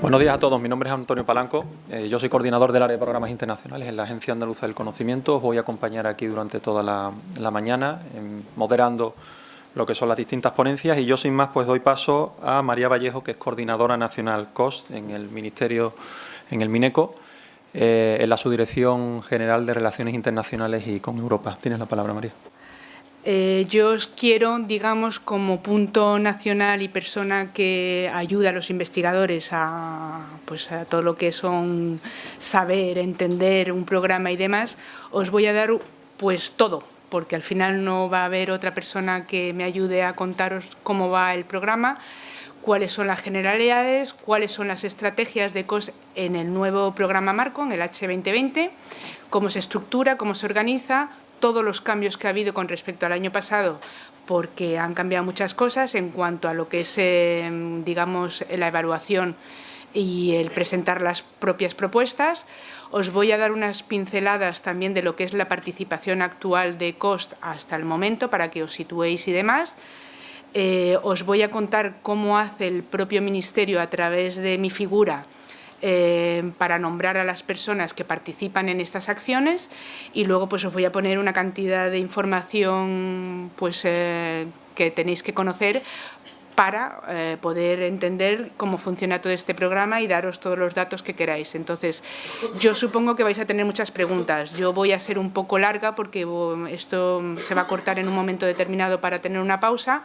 Buenos días a todos, mi nombre es Antonio Palanco, yo soy coordinador del área de programas internacionales en la Agencia Andaluza del Conocimiento. Os voy a acompañar aquí durante toda la mañana, moderando lo que son las distintas ponencias, y yo sin más pues doy paso a María Vallejo, que es coordinadora nacional COST en el Ministerio, en el MINECO, en la Subdirección General de Relaciones Internacionales y con Europa. Tienes la palabra, María. Yo os quiero, digamos, como punto nacional y persona que ayuda a los investigadores a todo lo que son saber, entender un programa y demás, os voy a dar pues todo, porque al final no va a haber otra persona que me ayude a contaros cómo va el programa, cuáles son las generalidades, cuáles son las estrategias de COST en el nuevo programa marco, en el H2020, cómo se estructura, cómo se organiza, todos los cambios que ha habido con respecto al año pasado, porque han cambiado muchas cosas en cuanto a lo que es, digamos, la evaluación y el presentar las propias propuestas. Os voy a dar unas pinceladas también de lo que es la participación actual de COST hasta el momento, para que os situéis y demás. Os voy a contar cómo hace el propio Ministerio a través de mi figura para nombrar a las personas que participan en estas acciones, y luego pues os voy a poner una cantidad de información que tenéis que conocer para poder entender cómo funciona todo este programa y daros todos los datos que queráis. Entonces, yo supongo que vais a tener muchas preguntas. Yo voy a ser un poco larga porque esto se va a cortar en un momento determinado para tener una pausa,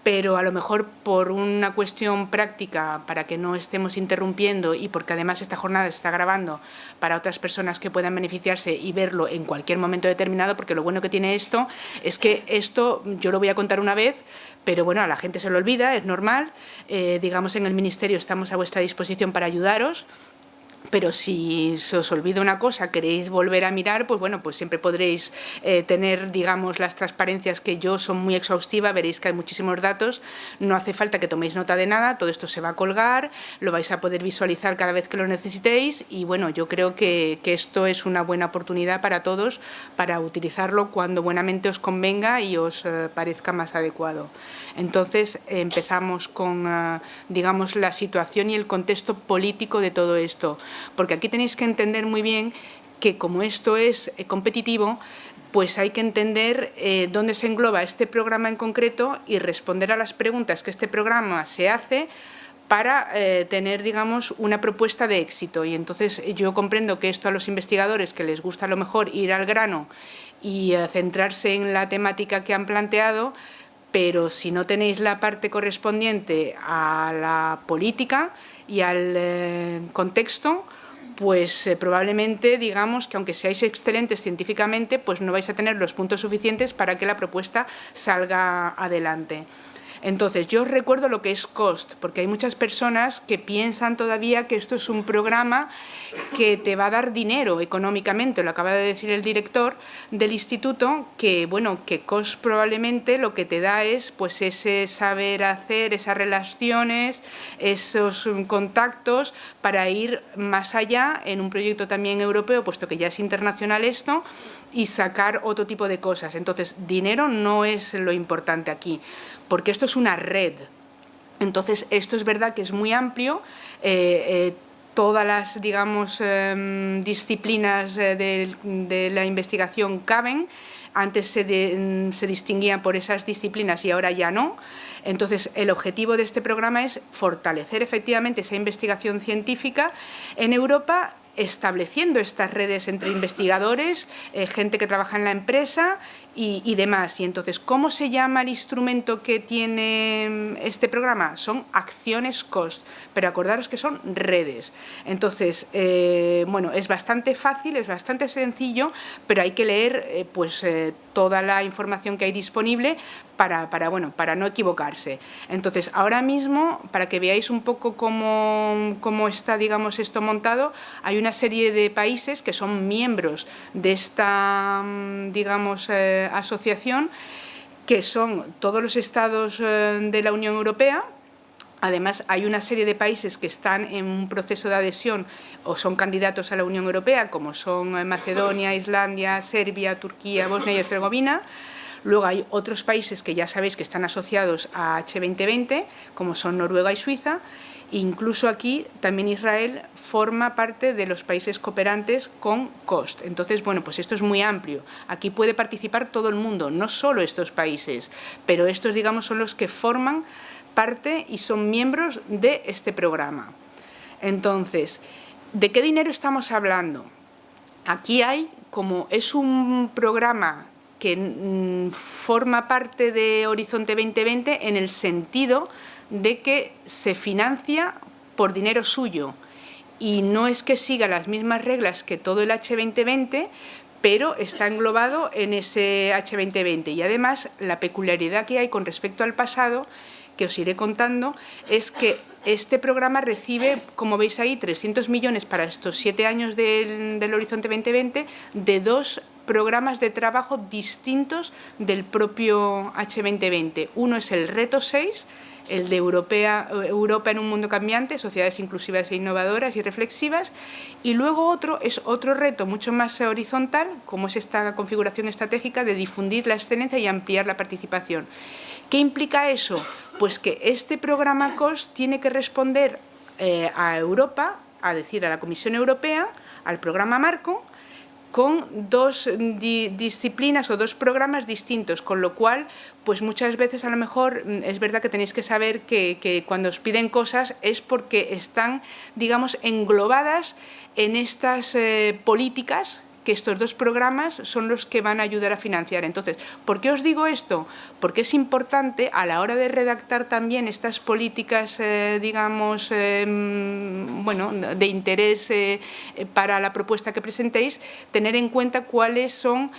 pero a lo mejor por una cuestión práctica, para que no estemos interrumpiendo, y porque además esta jornada se está grabando para otras personas que puedan beneficiarse y verlo en cualquier momento determinado, porque lo bueno que tiene esto es que esto yo lo voy a contar una vez, pero bueno, a la gente se lo olvida, es normal. Digamos, en el Ministerio estamos a vuestra disposición para ayudaros. Pero si se os olvida una cosa, queréis volver a mirar, pues bueno, pues siempre podréis tener, digamos, las transparencias, que yo son muy exhaustivas, veréis que hay muchísimos datos, no hace falta que toméis nota de nada, todo esto se va a colgar, lo vais a poder visualizar cada vez que lo necesitéis, y bueno, yo creo que esto es una buena oportunidad para todos, para utilizarlo cuando buenamente os convenga y os parezca más adecuado. Entonces, empezamos con, digamos, la situación y el contexto político de todo esto, porque aquí tenéis que entender muy bien que como esto es competitivo, pues hay que entender dónde se engloba este programa en concreto y responder a las preguntas que este programa se hace para tener, digamos, una propuesta de éxito. Y entonces yo comprendo que esto a los investigadores, que les gusta a lo mejor ir al grano y centrarse en la temática que han planteado, pero si no tenéis la parte correspondiente a la política y al contexto, pues probablemente, digamos, que aunque seáis excelentes científicamente, pues no vais a tener los puntos suficientes para que la propuesta salga adelante. Entonces, yo os recuerdo lo que es COST, porque hay muchas personas que piensan todavía que esto es un programa que te va a dar dinero económicamente. Lo acaba de decir el director del instituto, que bueno, que COST probablemente lo que te da es pues ese saber hacer, esas relaciones, esos contactos para ir más allá en un proyecto también europeo, puesto que ya es internacional esto, y sacar otro tipo de cosas. Entonces, dinero no es lo importante aquí, porque esto es una red. Entonces, esto es verdad que es muy amplio. Todas las, digamos, disciplinas de la investigación caben. Antes se distinguían por esas disciplinas y ahora ya no. Entonces, el objetivo de este programa es fortalecer efectivamente esa investigación científica en Europa, estableciendo estas redes entre investigadores, gente que trabaja en la empresa y demás. Y entonces, ¿cómo se llama el instrumento que tiene este programa? Son acciones COST, pero acordaros que son redes. Entonces, bueno, es bastante fácil, es bastante sencillo, pero hay que leer toda la información que hay disponible para no equivocarse. Entonces, ahora mismo, para que veáis un poco cómo está, digamos, esto montado, hay una serie de países que son miembros de esta, digamos, asociación, que son todos los estados de la Unión Europea. Además, hay una serie de países que están en un proceso de adhesión o son candidatos a la Unión Europea, como son Macedonia, Islandia, Serbia, Turquía, Bosnia y Herzegovina. Luego hay otros países que ya sabéis que están asociados a H2020, como son Noruega y Suiza. Incluso aquí también Israel forma parte de los países cooperantes con COST. Entonces, bueno, pues esto es muy amplio. Aquí puede participar todo el mundo, no solo estos países, pero estos, digamos, son los que forman parte y son miembros de este programa. Entonces, ¿de qué dinero estamos hablando? Aquí hay, como es un programa que forma parte de Horizonte 2020 en el sentido de que se financia por dinero suyo y no es que siga las mismas reglas que todo el H2020, pero está englobado en ese H2020. Y además la peculiaridad que hay con respecto al pasado, que os iré contando, es que este programa recibe, como veis ahí, 300 millones para estos 7 años del Horizonte 2020 de 2 programas de trabajo distintos del propio H2020. Uno es el Reto 6, el de Europa en un mundo cambiante, sociedades inclusivas e innovadoras y reflexivas, y luego otro es otro reto mucho más horizontal, como es esta configuración estratégica de difundir la excelencia y ampliar la participación. ¿Qué implica eso? Pues que este programa COST tiene que responder a Europa, a decir, a la Comisión Europea, al programa Marco, con 2 disciplinas o 2 programas distintos, con lo cual, pues muchas veces a lo mejor es verdad que tenéis que saber que cuando os piden cosas es porque están, digamos, englobadas en estas políticas que estos 2 programas son los que van a ayudar a financiar. Entonces, ¿por qué os digo esto? Porque es importante a la hora de redactar también estas políticas, digamos, bueno, de interés para la propuesta que presentéis, tener en cuenta cuáles son,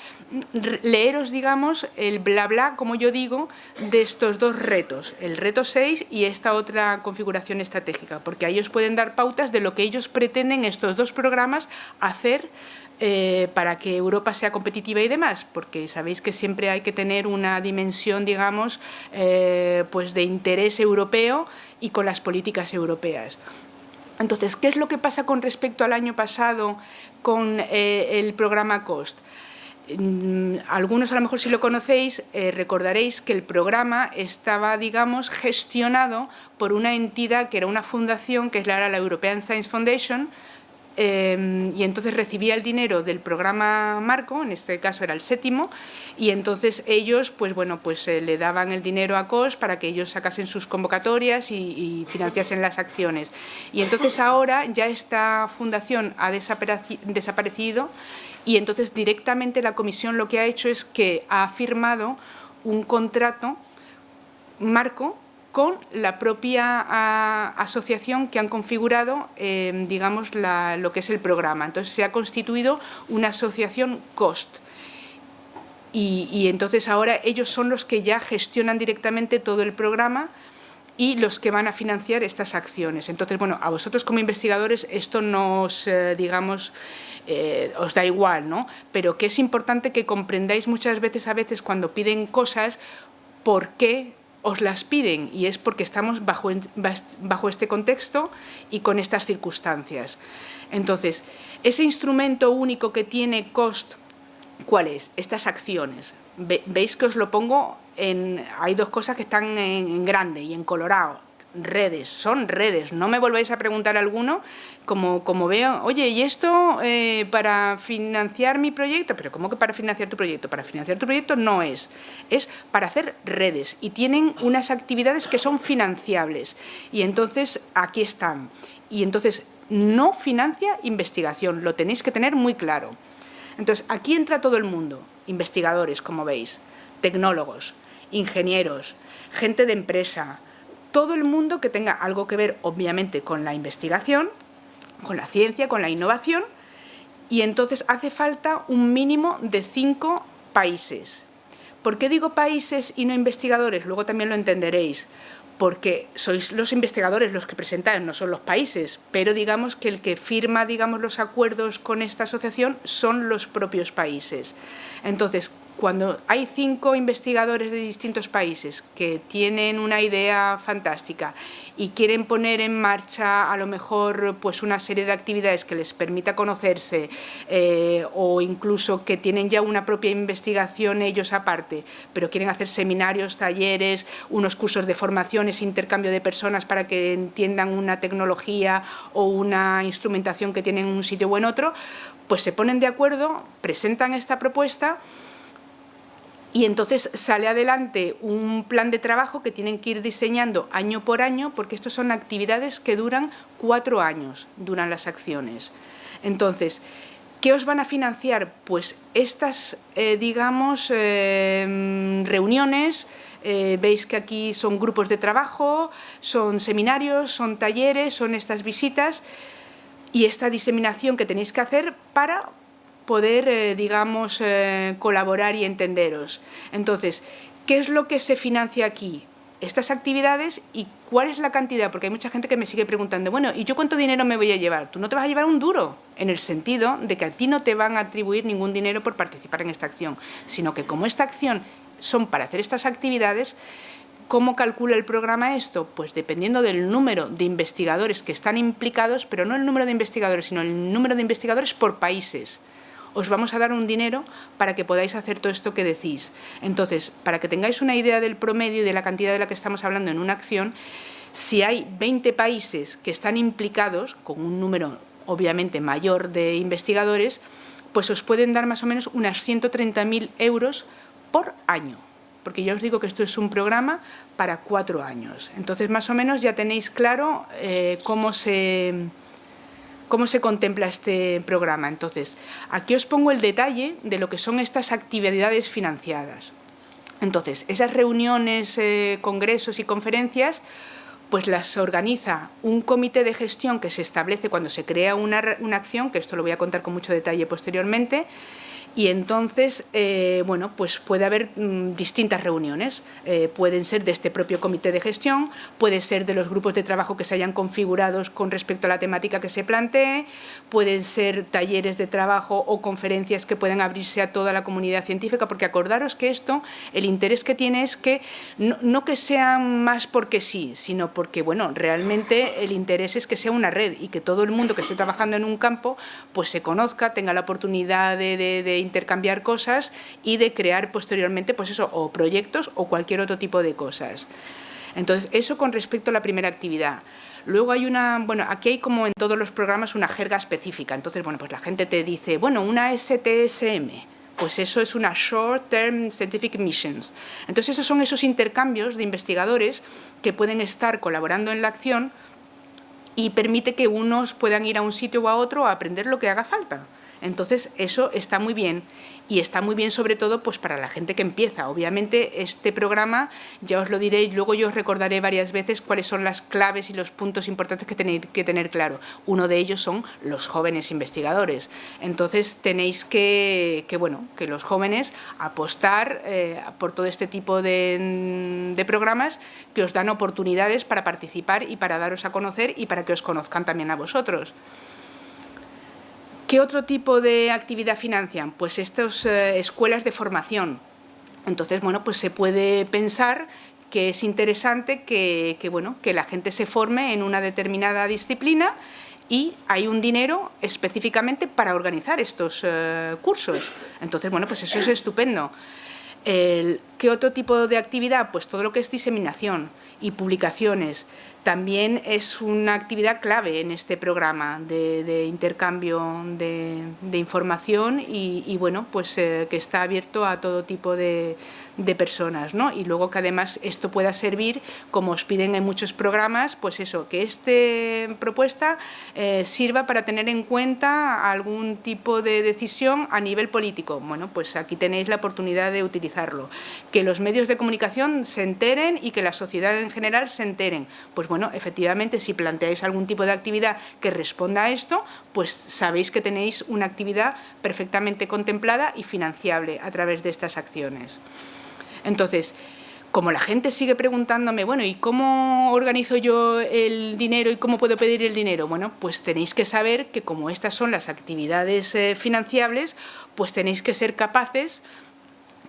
leeros, digamos, el bla bla, como yo digo, de estos 2 retos, el reto 6 y esta otra configuración estratégica, porque ahí os pueden dar pautas de lo que ellos pretenden estos 2 programas hacer para que Europa sea competitiva y demás, porque sabéis que siempre hay que tener una dimensión, digamos, pues de interés europeo y con las políticas europeas. Entonces, ¿qué es lo que pasa con respecto al año pasado con el programa COST? Algunos a lo mejor si lo conocéis recordaréis que el programa estaba, digamos, gestionado por una entidad que era una fundación, que era la European Science Foundation, y entonces recibía el dinero del programa Marco, en este caso era el 7º, y entonces ellos pues bueno, pues le daban el dinero a COST para que ellos sacasen sus convocatorias y financiasen las acciones. Y entonces ahora ya esta fundación ha desaparecido y entonces directamente la comisión lo que ha hecho es que ha firmado un contrato marco con la propia asociación que han configurado, digamos, lo que es el programa. Entonces se ha constituido una asociación COST. Y entonces ahora ellos son los que ya gestionan directamente todo el programa y los que van a financiar estas acciones. Entonces, bueno, a vosotros como investigadores esto no os, digamos, os da igual, ¿no? Pero que es importante que comprendáis muchas veces, cuando piden cosas, por qué os las piden, y es porque estamos bajo este contexto y con estas circunstancias. Entonces, ese instrumento único que tiene COST, ¿cuál es? Estas acciones. Veis que os lo pongo hay 2 cosas que están en grande y en colorado. Redes, son redes, no me volváis a preguntar alguno, como veo, oye, ¿y esto para financiar mi proyecto? Pero ¿cómo que para financiar tu proyecto? Para financiar tu proyecto no es para hacer redes y tienen unas actividades que son financiables y entonces aquí están. Y entonces no financia investigación, lo tenéis que tener muy claro. Entonces aquí entra todo el mundo, investigadores, como veis, tecnólogos, ingenieros, gente de empresa, todo el mundo que tenga algo que ver, obviamente, con la investigación, con la ciencia, con la innovación, y entonces hace falta un mínimo de 5 países. ¿Por qué digo países y no investigadores? Luego también lo entenderéis, porque sois los investigadores los que presentáis, no son los países, pero digamos que el que firma, digamos, los acuerdos con esta asociación son los propios países. Entonces, cuando hay 5 investigadores de distintos países que tienen una idea fantástica y quieren poner en marcha a lo mejor pues una serie de actividades que les permita conocerse o incluso que tienen ya una propia investigación ellos aparte, pero quieren hacer seminarios, talleres, unos cursos de formación, ese intercambio de personas para que entiendan una tecnología o una instrumentación que tienen en un sitio o en otro, pues se ponen de acuerdo, presentan esta propuesta y entonces sale adelante un plan de trabajo que tienen que ir diseñando año por año, porque estas son actividades que duran 4 años, duran las acciones. Entonces, ¿qué os van a financiar? Pues estas, reuniones, veis que aquí son grupos de trabajo, son seminarios, son talleres, son estas visitas y esta diseminación que tenéis que hacer para poder, colaborar y entenderos. Entonces, ¿qué es lo que se financia aquí? Estas actividades y cuál es la cantidad, porque hay mucha gente que me sigue preguntando, bueno, ¿y yo cuánto dinero me voy a llevar? Tú no te vas a llevar un duro, en el sentido de que a ti no te van a atribuir ningún dinero por participar en esta acción, sino que como esta acción son para hacer estas actividades, ¿cómo calcula el programa esto? Pues dependiendo del número de investigadores que están implicados, pero no el número de investigadores, sino el número de investigadores por países. Os vamos a dar un dinero para que podáis hacer todo esto que decís. Entonces, para que tengáis una idea del promedio y de la cantidad de la que estamos hablando en una acción, si hay 20 países que están implicados, con un número obviamente mayor de investigadores, pues os pueden dar más o menos unas 130.000 euros por año. Porque yo os digo que esto es un programa para 4 años. Entonces, más o menos ya tenéis claro cómo se contempla este programa. Entonces, aquí os pongo el detalle de lo que son estas actividades financiadas. Entonces, esas reuniones, congresos y conferencias, pues las organiza un comité de gestión que se establece cuando se crea una acción, que esto lo voy a contar con mucho detalle posteriormente, y entonces, pues puede haber distintas reuniones. Pueden ser de este propio comité de gestión, puede ser de los grupos de trabajo que se hayan configurado con respecto a la temática que se plantee, pueden ser talleres de trabajo o conferencias que puedan abrirse a toda la comunidad científica, porque acordaros que esto, el interés que tiene es que no que sean más porque sí, sino porque, realmente el interés es que sea una red y que todo el mundo que esté trabajando en un campo pues se conozca, tenga la oportunidad de intercambiar cosas y de crear posteriormente, pues eso, o proyectos o cualquier otro tipo de cosas. Entonces, eso con respecto a la primera actividad. Luego hay aquí hay como en todos los programas una jerga específica. Entonces, pues la gente te dice, una STSM, pues eso es una Short Term Scientific Missions. Entonces, esos son esos intercambios de investigadores que pueden estar colaborando en la acción y permite que unos puedan ir a un sitio o a otro a aprender lo que haga falta. Entonces, eso está muy bien y está muy bien sobre todo pues para la gente que empieza. Obviamente, este programa, ya os lo diré y luego yo os recordaré varias veces cuáles son las claves y los puntos importantes que tenéis que tener claro. Uno de ellos son los jóvenes investigadores. Entonces, tenéis que los jóvenes apostar por todo este tipo de programas que os dan oportunidades para participar y para daros a conocer y para que os conozcan también a vosotros. ¿Qué otro tipo de actividad financian? Pues estas escuelas de formación. Entonces, pues se puede pensar que es interesante que la gente se forme en una determinada disciplina y hay un dinero específicamente para organizar estos cursos. Entonces, pues eso es estupendo. ¿Qué otro tipo de actividad? Pues todo lo que es diseminación y publicaciones. También es una actividad clave en este programa de intercambio de información y que está abierto a todo tipo de personas, ¿no? Y luego que además esto pueda servir, como os piden en muchos programas, pues eso, que esta propuesta sirva para tener en cuenta algún tipo de decisión a nivel político. Pues aquí tenéis la oportunidad de utilizarlo. Que los medios de comunicación se enteren y que la sociedad en general se enteren. Pues efectivamente, si planteáis algún tipo de actividad que responda a esto, pues sabéis que tenéis una actividad perfectamente contemplada y financiable a través de estas acciones. Entonces, como la gente sigue preguntándome, ¿y cómo organizo yo el dinero y cómo puedo pedir el dinero? Pues tenéis que saber que como estas son las actividades financiables, pues tenéis que ser capaces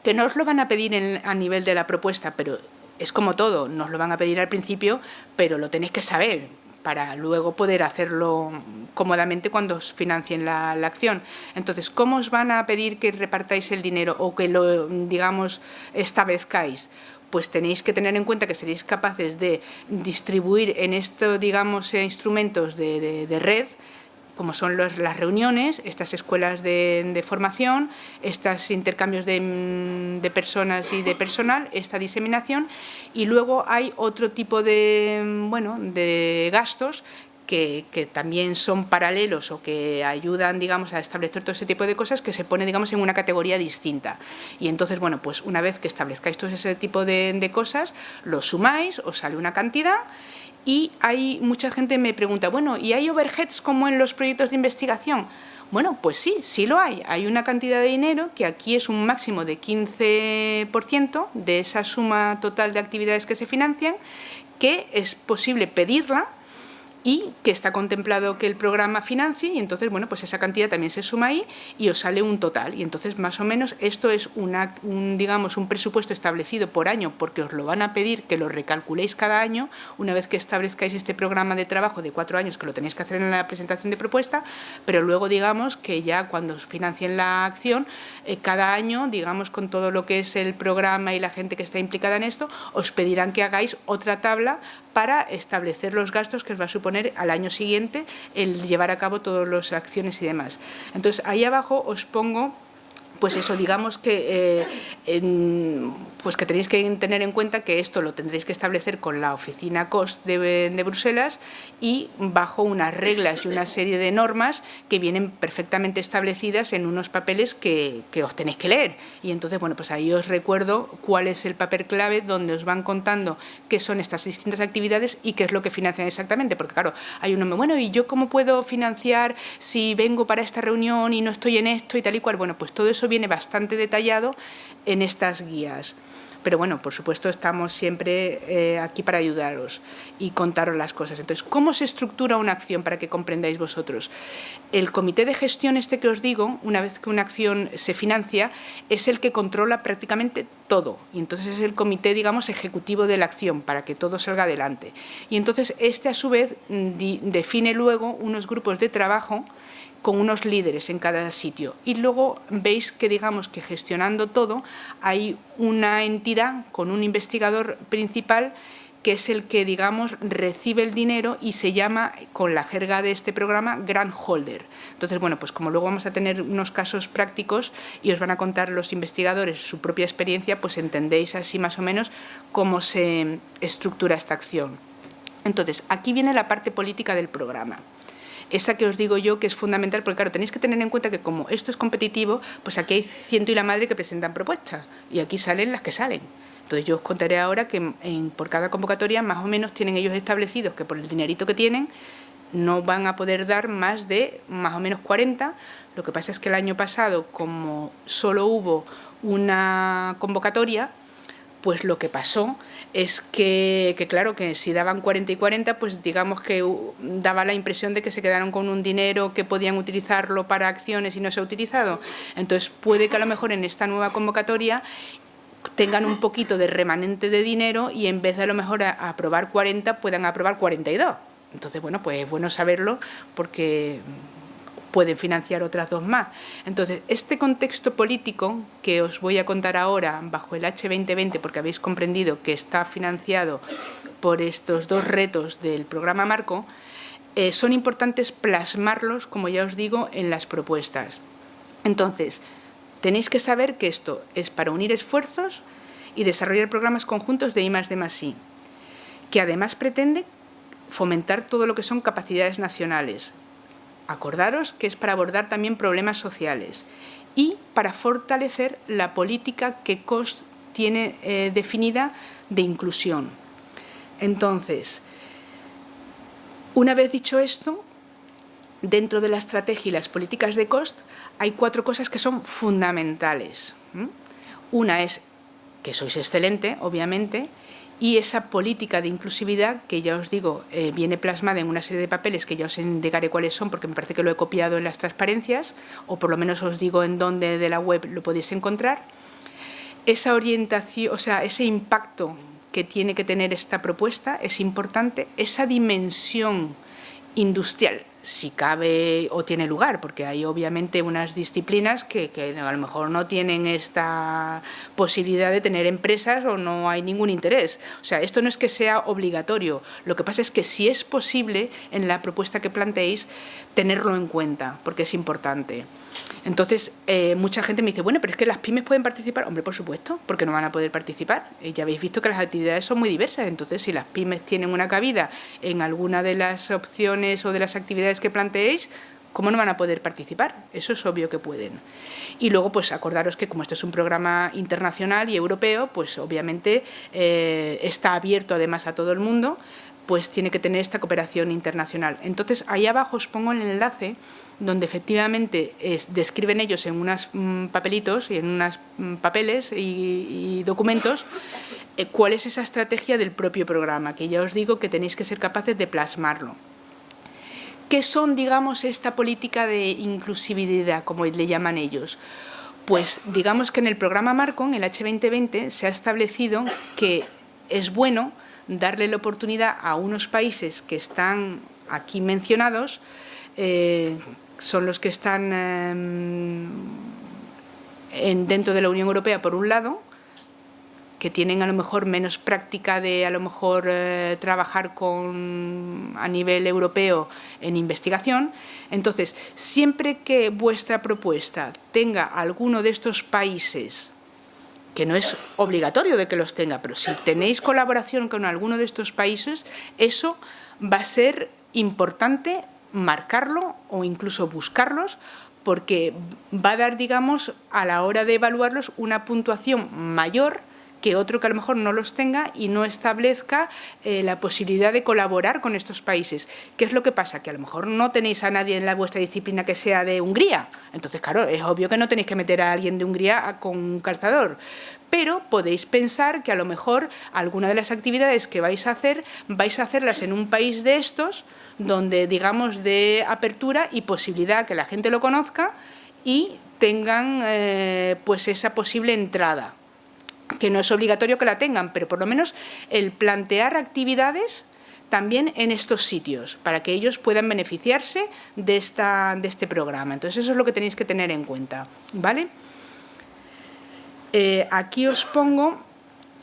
que no os lo van a pedir a nivel de la propuesta, pero es como todo, nos lo van a pedir al principio, pero lo tenéis que saber para luego poder hacerlo cómodamente cuando os financien la acción. Entonces, ¿cómo os van a pedir que repartáis el dinero o que lo, digamos, establezcáis? Pues tenéis que tener en cuenta que seréis capaces de distribuir en estos, digamos, instrumentos de red, como son las reuniones, estas escuelas de formación, estos intercambios de personas y de personal, esta diseminación, y luego hay otro tipo de gastos que también son paralelos o que ayudan, digamos, a establecer todo ese tipo de cosas, que se pone, digamos, en una categoría distinta. Y entonces, bueno, pues una vez que establezcáis todo ese tipo de cosas, lo sumáis, os sale una cantidad. Y hay mucha gente me pregunta, bueno, ¿y hay overheads como en los proyectos de investigación? Bueno, pues sí, sí lo hay. Hay una cantidad de dinero que aquí es un máximo de 15% de esa suma total de actividades que se financian, que es posible pedirla y que está contemplado que el programa financie, y entonces, bueno, pues esa cantidad también se suma ahí y os sale un total. Y entonces, más o menos, esto es digamos, un presupuesto establecido por año, porque os lo van a pedir que lo recalculéis cada año, una vez que establezcáis este programa de trabajo de 4 años, que lo tenéis que hacer en la presentación de propuesta, pero luego, digamos, que ya cuando os financien la acción, cada año, digamos, con todo lo que es el programa y la gente que está implicada en esto, os pedirán que hagáis otra tabla para establecer los gastos que os va a suponer al año siguiente el llevar a cabo todas las acciones y demás. Entonces, ahí abajo os pongo, pues eso, digamos que, pues que tenéis que tener en cuenta que esto lo tendréis que establecer con la oficina COST de Bruselas y bajo unas reglas y una serie de normas que vienen perfectamente establecidas en unos papeles que os tenéis que leer. Y entonces, bueno, pues ahí os recuerdo cuál es el papel clave donde os van contando qué son estas distintas actividades y qué es lo que financian exactamente. Porque claro, hay uno, bueno, ¿y yo cómo puedo financiar si vengo para esta reunión y no estoy en esto y tal y cual? Bueno, pues todo eso viene bastante detallado en estas guías. Pero bueno, por supuesto, estamos siempre aquí para ayudaros y contaros las cosas. Entonces, ¿cómo se estructura una acción para que comprendáis vosotros? El comité de gestión este que os digo, una vez que una acción se financia, es el que controla prácticamente todo. Y entonces es el comité, digamos, ejecutivo de la acción para que todo salga adelante. Y entonces este, a su vez, define luego unos grupos de trabajo con unos líderes en cada sitio. Y luego veis que, digamos, que gestionando todo hay una entidad con un investigador principal que es el que, digamos, recibe el dinero y se llama, con la jerga de este programa, grant holder. Entonces, bueno, pues como luego vamos a tener unos casos prácticos y os van a contar los investigadores su propia experiencia, pues entendéis así más o menos cómo se estructura esta acción. Entonces, aquí viene la parte política del programa. Esa que os digo yo que es fundamental, porque claro, tenéis que tener en cuenta que como esto es competitivo, pues aquí hay ciento y la madre que presentan propuestas y aquí salen las que salen. Entonces yo os contaré ahora que por cada convocatoria más o menos tienen ellos establecidos que por el dinerito que tienen no van a poder dar más de más o menos 40. Lo que pasa es que el año pasado, como solo hubo una convocatoria, pues lo que pasó es que claro, que si daban 40 y 40, pues digamos que daba la impresión de que se quedaron con un dinero que podían utilizarlo para acciones y no se ha utilizado. Entonces puede que a lo mejor en esta nueva convocatoria tengan un poquito de remanente de dinero y en vez de a lo mejor aprobar 40, puedan aprobar 42. Entonces, bueno, pues es bueno saberlo porque pueden financiar otras 2 más. Entonces, este contexto político que os voy a contar ahora bajo el H2020, porque habéis comprendido que está financiado por estos 2 retos del programa Marco, son importantes plasmarlos, como ya os digo, en las propuestas. Entonces, tenéis que saber que esto es para unir esfuerzos y desarrollar programas conjuntos de I+D+I, que además pretende fomentar todo lo que son capacidades nacionales. Acordaros que es para abordar también problemas sociales y para fortalecer la política que COST tiene definida de inclusión. Entonces, una vez dicho esto, dentro de la estrategia y las políticas de COST hay 4 cosas que son fundamentales. Una es que sois excelente, obviamente, y esa política de inclusividad, que ya os digo, viene plasmada en una serie de papeles que ya os indicaré cuáles son, porque me parece que lo he copiado en las transparencias, o por lo menos os digo en dónde de la web lo podéis encontrar. esa orientación, o sea, ese impacto que tiene que tener esta propuesta es importante, esa dimensión industrial, si cabe o tiene lugar, porque hay obviamente unas disciplinas que a lo mejor no tienen esta posibilidad de tener empresas o no hay ningún interés. O sea, esto no es que sea obligatorio, lo que pasa es que si es posible en la propuesta que planteéis tenerlo en cuenta, porque es importante. Entonces, mucha gente me dice, bueno, pero es que las pymes pueden participar. Hombre, por supuesto, porque no van a poder participar. Ya habéis visto que las actividades son muy diversas. Entonces, si las pymes tienen una cabida en alguna de las opciones o de las actividades que planteéis, ¿cómo no van a poder participar? Eso es obvio que pueden. Y luego, pues acordaros que como esto es un programa internacional y europeo, pues obviamente está abierto además a todo el mundo, pues tiene que tener esta cooperación internacional. Entonces, ahí abajo os pongo el enlace donde efectivamente describen ellos en unos papelitos y en unos papeles y documentos cuál es esa estrategia del propio programa, que ya os digo que tenéis que ser capaces de plasmarlo. ¿Qué son, digamos, esta política de inclusividad, como le llaman ellos? Pues digamos que en el programa Marco, en el H2020, se ha establecido que es bueno darle la oportunidad a unos países que están aquí mencionados, son los que están dentro de la Unión Europea, por un lado, que tienen a lo mejor menos práctica de a lo mejor trabajar a nivel europeo en investigación. Entonces, siempre que vuestra propuesta tenga alguno de estos países, que no es obligatorio de que los tenga, pero si tenéis colaboración con alguno de estos países, eso va a ser importante marcarlo o incluso buscarlos, porque va a dar, digamos, a la hora de evaluarlos una puntuación mayor que otro que a lo mejor no los tenga y no establezca la posibilidad de colaborar con estos países. ¿Qué es lo que pasa? Que a lo mejor no tenéis a nadie en vuestra disciplina que sea de Hungría. Entonces, claro, es obvio que no tenéis que meter a alguien de Hungría con un calzador. Pero podéis pensar que a lo mejor alguna de las actividades que vais a hacer, vais a hacerlas en un país de estos, donde, digamos, de apertura y posibilidad que la gente lo conozca y tengan pues esa posible entrada, que no es obligatorio que la tengan, pero por lo menos el plantear actividades también en estos sitios, para que ellos puedan beneficiarse de este programa. Entonces, eso es lo que tenéis que tener en cuenta, ¿vale? Aquí os pongo,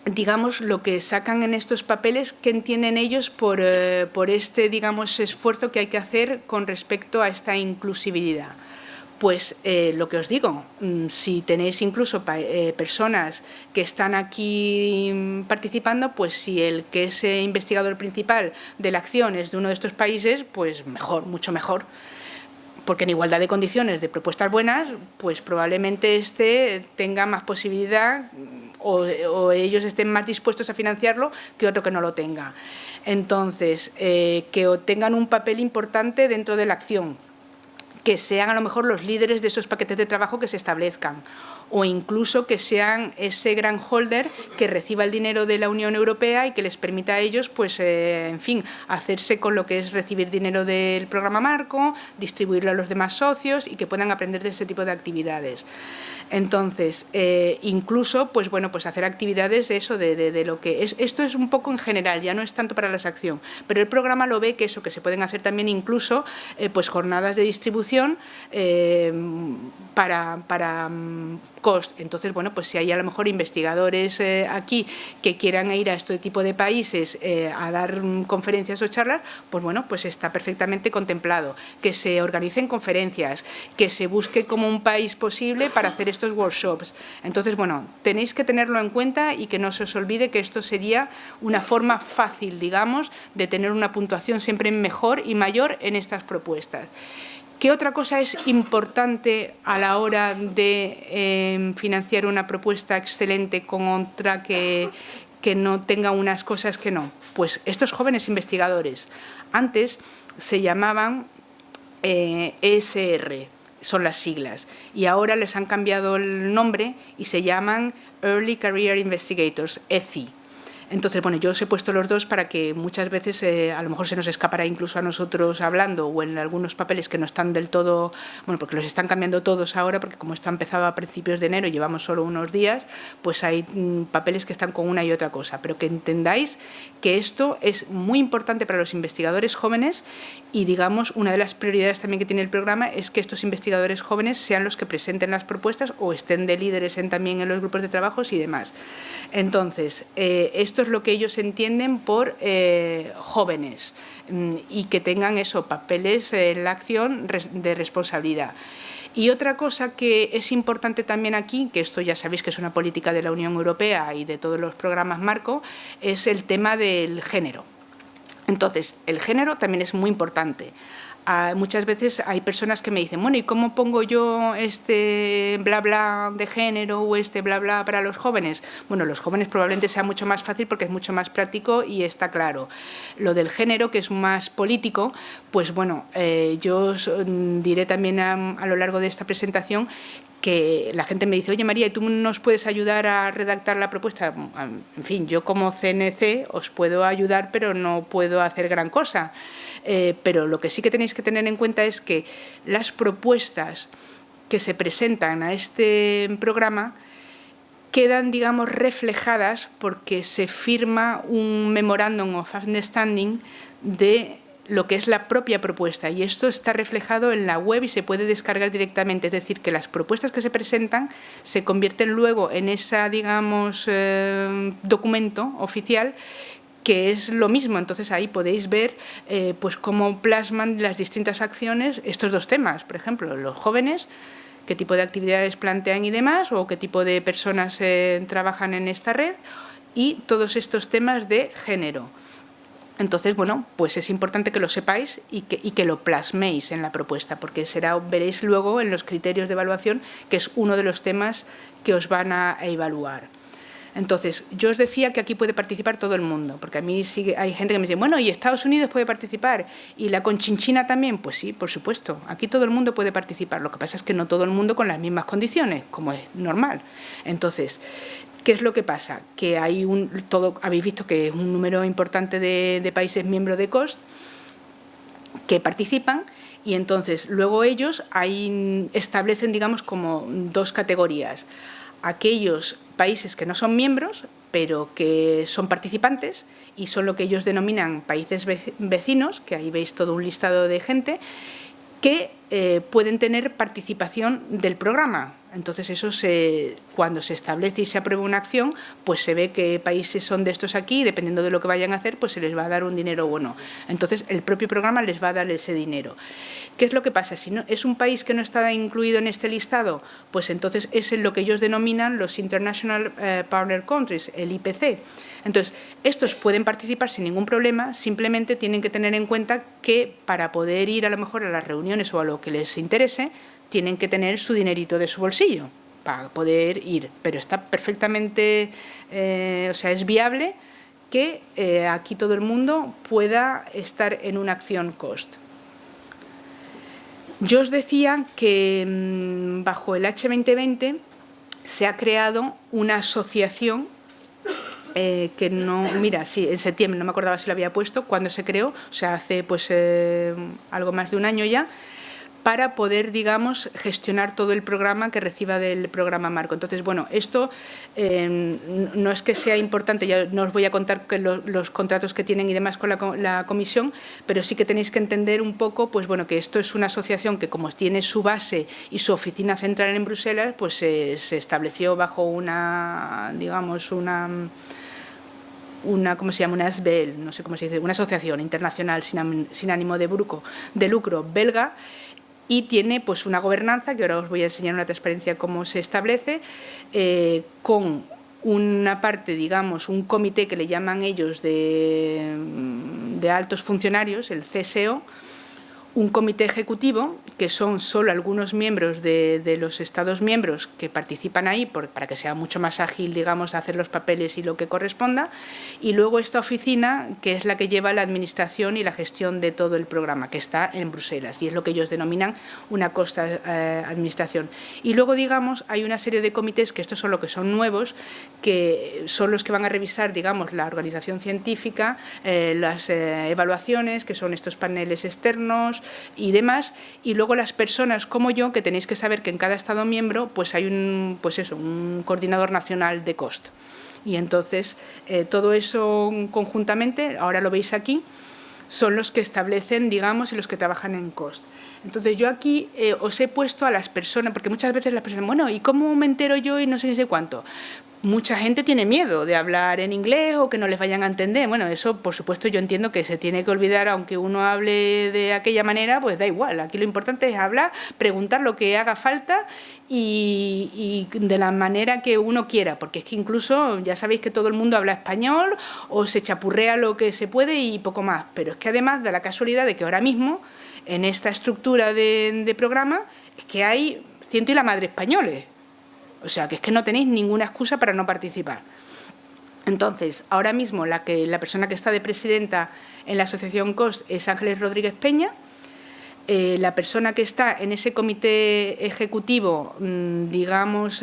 digamos, lo que sacan en estos papeles, que entienden ellos por este, digamos, esfuerzo que hay que hacer con respecto a esta inclusividad. Pues lo que os digo, si tenéis incluso personas que están aquí participando, pues si el que es investigador principal de la acción es de uno de estos países, pues mejor, mucho mejor. Porque en igualdad de condiciones, de propuestas buenas, pues probablemente este tenga más posibilidad o ellos estén más dispuestos a financiarlo que otro que no lo tenga. Entonces, que tengan un papel importante dentro de la acción, que sean a lo mejor los líderes de esos paquetes de trabajo que se establezcan, o incluso que sean ese gran holder que reciba el dinero de la Unión Europea y que les permita a ellos, pues, en fin, hacerse con lo que es recibir dinero del programa Marco, distribuirlo a los demás socios y que puedan aprender de ese tipo de actividades. Entonces, incluso, pues bueno, pues hacer actividades de eso, de lo que es. Esto es un poco en general, ya no es tanto para la acción, pero el programa lo ve que eso, que se pueden hacer también incluso pues jornadas de distribución para cost. Entonces, bueno, pues si hay a lo mejor investigadores aquí que quieran ir a este tipo de países a dar conferencias o charlas, pues bueno, pues está perfectamente contemplado. Que se organicen conferencias, que se busque como un país posible para hacer estos workshops. Entonces, bueno, tenéis que tenerlo en cuenta y que no se os olvide que esto sería una forma fácil, digamos, de tener una puntuación siempre mejor y mayor en estas propuestas. ¿Qué otra cosa es importante a la hora de financiar una propuesta excelente con otra que no tenga unas cosas que no? Pues estos jóvenes investigadores antes se llamaban ESR, son las siglas, y ahora les han cambiado el nombre y se llaman Early Career Investigators, ECI. Entonces, bueno, yo os he puesto los dos para que muchas veces a lo mejor se nos escapará incluso a nosotros hablando o en algunos papeles que no están del todo, bueno, porque los están cambiando todos ahora, porque como esto ha empezado a principios de enero y llevamos solo unos días, pues hay papeles que están con una y otra cosa, pero que entendáis que esto es muy importante para los investigadores jóvenes y, digamos, una de las prioridades también que tiene el programa es que estos investigadores jóvenes sean los que presenten las propuestas o estén de líderes también en los grupos de trabajos y demás. Entonces, esto es lo que ellos entienden por jóvenes y que tengan eso, papeles en la acción de responsabilidad. Y otra cosa que es importante también aquí, que esto ya sabéis que es una política de la Unión Europea y de todos los programas marco, es el tema del género. Entonces, el género también es muy importante. Muchas veces hay personas que me dicen, bueno, ¿y cómo pongo yo este bla bla de género o este bla bla para los jóvenes? Bueno, los jóvenes probablemente sea mucho más fácil porque es mucho más práctico y está claro. Lo del género, que es más político, pues bueno, yo os diré también a lo largo de esta presentación que la gente me dice, oye María, ¿tú nos puedes ayudar a redactar la propuesta? En fin, yo como CNC os puedo ayudar, pero no puedo hacer gran cosa. Pero lo que sí que tenéis que tener en cuenta es que las propuestas que se presentan a este programa quedan, digamos, reflejadas porque se firma un Memorandum of Understanding de lo que es la propia propuesta, y esto está reflejado en la web y se puede descargar directamente, es decir, que las propuestas que se presentan se convierten luego en ese, digamos, documento oficial que es lo mismo. Entonces ahí podéis ver pues cómo plasman las distintas acciones estos dos temas, por ejemplo, los jóvenes, qué tipo de actividades plantean y demás, o qué tipo de personas trabajan en esta red, y todos estos temas de género. Entonces, bueno, pues es importante que lo sepáis y que lo plasméis en la propuesta, porque veréis luego en los criterios de evaluación que es uno de los temas que os van a evaluar. Entonces, yo os decía que aquí puede participar todo el mundo, porque a mí sí hay gente que me dice, bueno, ¿y Estados Unidos puede participar? ¿Y la Conchinchina también? Pues sí, por supuesto, aquí todo el mundo puede participar. Lo que pasa es que no todo el mundo con las mismas condiciones, como es normal. Entonces, ¿qué es lo que pasa? Que hay habéis visto que es un número importante de países miembros de COST que participan, y entonces luego ellos establecen, digamos, como dos categorías. Aquellos países que no son miembros, pero que son participantes, y son lo que ellos denominan países vecinos, que ahí veis todo un listado de gente, que pueden tener participación del programa. Entonces eso cuando se establece y se aprueba una acción, pues se ve qué países son de estos aquí, y dependiendo de lo que vayan a hacer, pues se les va a dar un dinero o no. Entonces el propio programa les va a dar ese dinero. ¿Qué es lo que pasa? Si no, es un país que no está incluido en este listado, pues entonces es en lo que ellos denominan los International Partner Countries, el IPC. Entonces, estos pueden participar sin ningún problema, simplemente tienen que tener en cuenta que para poder ir a lo mejor a las reuniones o a lo que les interese, tienen que tener su dinerito de su bolsillo para poder ir, pero está perfectamente, o sea, es viable que aquí todo el mundo pueda estar en una acción COST. Yo os decía que bajo el H2020 se ha creado una asociación que no, mira, sí, en septiembre, no me acordaba si lo había puesto, cuando se creó, o sea, hace pues algo más de un año ya, para poder, digamos, gestionar todo el programa que reciba del programa marco. Entonces, bueno, esto no es que sea importante, ya no os voy a contar los contratos que tienen y demás con la comisión, pero sí que tenéis que entender un poco, pues bueno, que esto es una asociación que, como tiene su base y su oficina central en Bruselas, pues se estableció bajo una, digamos, ¿cómo se llama? Una SBL, no sé cómo se dice, una asociación internacional sin ánimo de lucro belga, y tiene pues una gobernanza, que ahora os voy a enseñar una transparencia cómo se establece, con una parte, digamos, un comité que le llaman ellos de altos funcionarios, el CSO, un comité ejecutivo, que son solo algunos miembros de los Estados miembros que participan ahí para que sea mucho más ágil, digamos, hacer los papeles y lo que corresponda, y luego esta oficina, que es la que lleva la administración y la gestión de todo el programa, que está en Bruselas, y es lo que ellos denominan una costa administración. Y luego, digamos, hay una serie de comités, que estos son los que son nuevos, que son los que van a revisar, digamos, la organización científica, las evaluaciones, que son estos paneles externos y demás, y luego las personas como yo, que tenéis que saber que en cada Estado miembro pues hay un coordinador nacional de COST. Y entonces todo eso conjuntamente, ahora lo veis aquí, son los que establecen, digamos, y los que trabajan en COST. Entonces yo aquí os he puesto a las personas, porque muchas veces las personas, bueno, ¿y cómo me entero yo y no sé ni sé cuánto? Mucha gente tiene miedo de hablar en inglés o que no les vayan a entender. Bueno, eso por supuesto yo entiendo que se tiene que olvidar, aunque uno hable de aquella manera, pues da igual. Aquí lo importante es hablar, preguntar lo que haga falta y de la manera que uno quiera, porque es que incluso ya sabéis que todo el mundo habla español o se chapurrea lo que se puede y poco más. Pero es que además da la casualidad de que ahora mismo en esta estructura de programa es que hay ciento y la madre españoles. O sea, que es que no tenéis ninguna excusa para no participar. Entonces, ahora mismo la persona que está de presidenta en la asociación COST es Ángeles Rodríguez Peña. La persona que está en ese comité ejecutivo, digamos,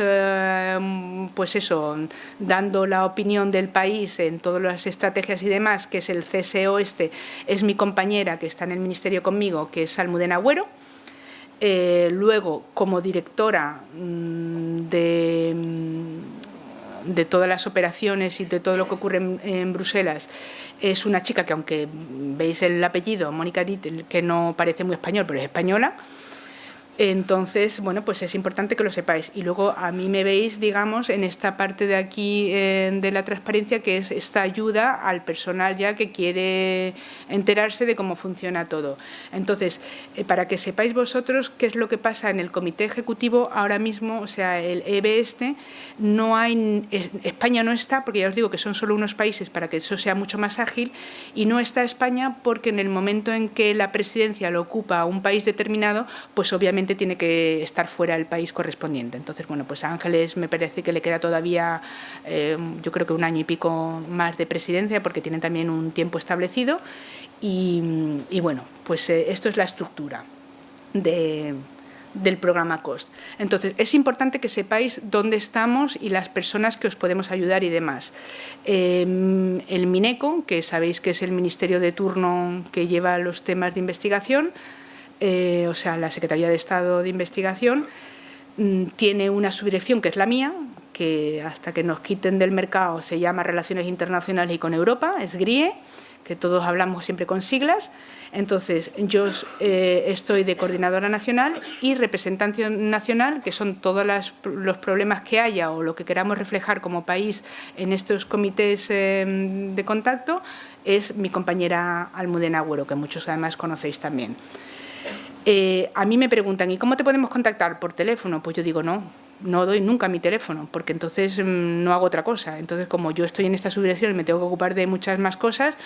pues eso, dando la opinión del país en todas las estrategias y demás, que es el CSO es mi compañera que está en el ministerio conmigo, que es Almudena Agüero. Luego, como directora de todas las operaciones y de todo lo que ocurre en Bruselas, es una chica que, aunque veis el apellido, Mónica Dittel, que no parece muy español, pero es española. Entonces, bueno, pues es importante que lo sepáis. Y luego a mí me veis, digamos, en esta parte de aquí de la transparencia, que es esta ayuda al personal ya que quiere enterarse de cómo funciona todo. Entonces, para que sepáis vosotros qué es lo que pasa en el comité ejecutivo ahora mismo, o sea, el EB no hay, España no está, porque ya os digo que son solo unos países para que eso sea mucho más ágil, y no está España porque en el momento en que la presidencia lo ocupa un país determinado, pues obviamente tiene que estar fuera del país correspondiente. Entonces, bueno, pues a Ángeles me parece que le queda todavía, yo creo que 1 año y pico más de presidencia, porque tienen también un tiempo establecido. Y bueno, pues esto es la estructura del programa COST. Entonces, es importante que sepáis dónde estamos y las personas que os podemos ayudar y demás. El MINECO, que sabéis que es el ministerio de turno que lleva los temas de investigación, o sea, la Secretaría de Estado de Investigación, tiene una subdirección que es la mía, que hasta que nos quiten del mercado se llama Relaciones Internacionales y con Europa, es GRIE, que todos hablamos siempre con siglas. Entonces, yo estoy de coordinadora nacional y representante nacional, que son todos los problemas que haya o lo que queramos reflejar como país en estos comités de contacto, es mi compañera Almudena Agüero, que muchos además conocéis también. A mí me preguntan, ¿y cómo te podemos contactar? ¿Por teléfono? Pues yo digo, no doy nunca mi teléfono, porque entonces no hago otra cosa. Entonces, como yo estoy en esta subdirección y me tengo que ocupar de muchas más cosas,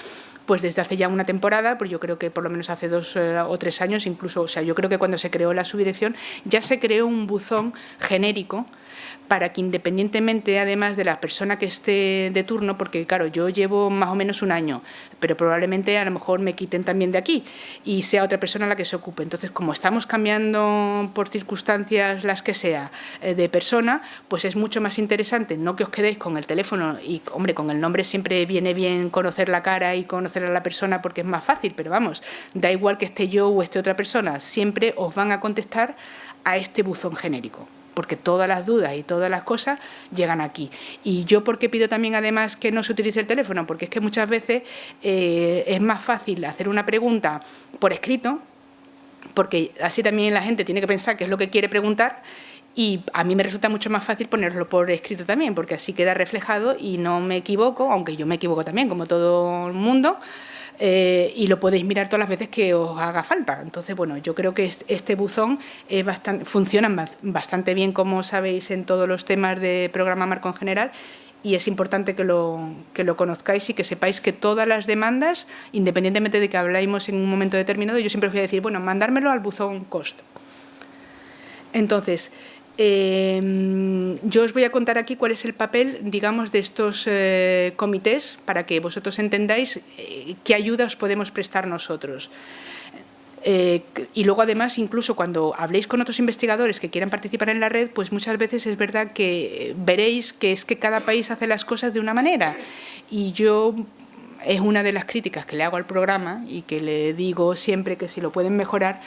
pues desde hace ya una temporada, pues yo creo que por lo menos hace 2 o 3 años incluso, o sea, yo creo que cuando se creó la subdirección ya se creó un buzón genérico para que, independientemente además de la persona que esté de turno, porque claro, yo llevo más o menos 1 año, pero probablemente a lo mejor me quiten también de aquí y sea otra persona la que se ocupe. Entonces, como estamos cambiando por circunstancias las que sea de persona, pues es mucho más interesante no que os quedéis con el teléfono y, hombre, con el nombre siempre viene bien conocer la cara y conocer a la persona porque es más fácil, pero vamos, da igual que esté yo o esté otra persona, siempre os van a contestar a este buzón genérico, porque todas las dudas y todas las cosas llegan aquí. Y yo, ¿por qué pido también además que no se utilice el teléfono? Porque es que muchas veces es más fácil hacer una pregunta por escrito, porque así también la gente tiene que pensar qué es lo que quiere preguntar, y a mí me resulta mucho más fácil ponerlo por escrito también, porque así queda reflejado y no me equivoco, aunque yo me equivoco también, como todo el mundo, y lo podéis mirar todas las veces que os haga falta. Entonces, bueno, yo creo que este buzón funciona bastante bien, como sabéis, en todos los temas de programa marco en general, y es importante que lo conozcáis y que sepáis que todas las demandas, independientemente de que habláis en un momento determinado, yo siempre os voy a decir, bueno, mandármelo al buzón COST. Entonces, yo os voy a contar aquí cuál es el papel, digamos, de estos comités para que vosotros entendáis qué ayuda os podemos prestar nosotros. Y luego, además, incluso cuando habléis con otros investigadores que quieran participar en la red, pues muchas veces es verdad que veréis que es que cada país hace las cosas de una manera. Y yo, es una de las críticas que le hago al programa y que le digo siempre que si lo pueden mejorar,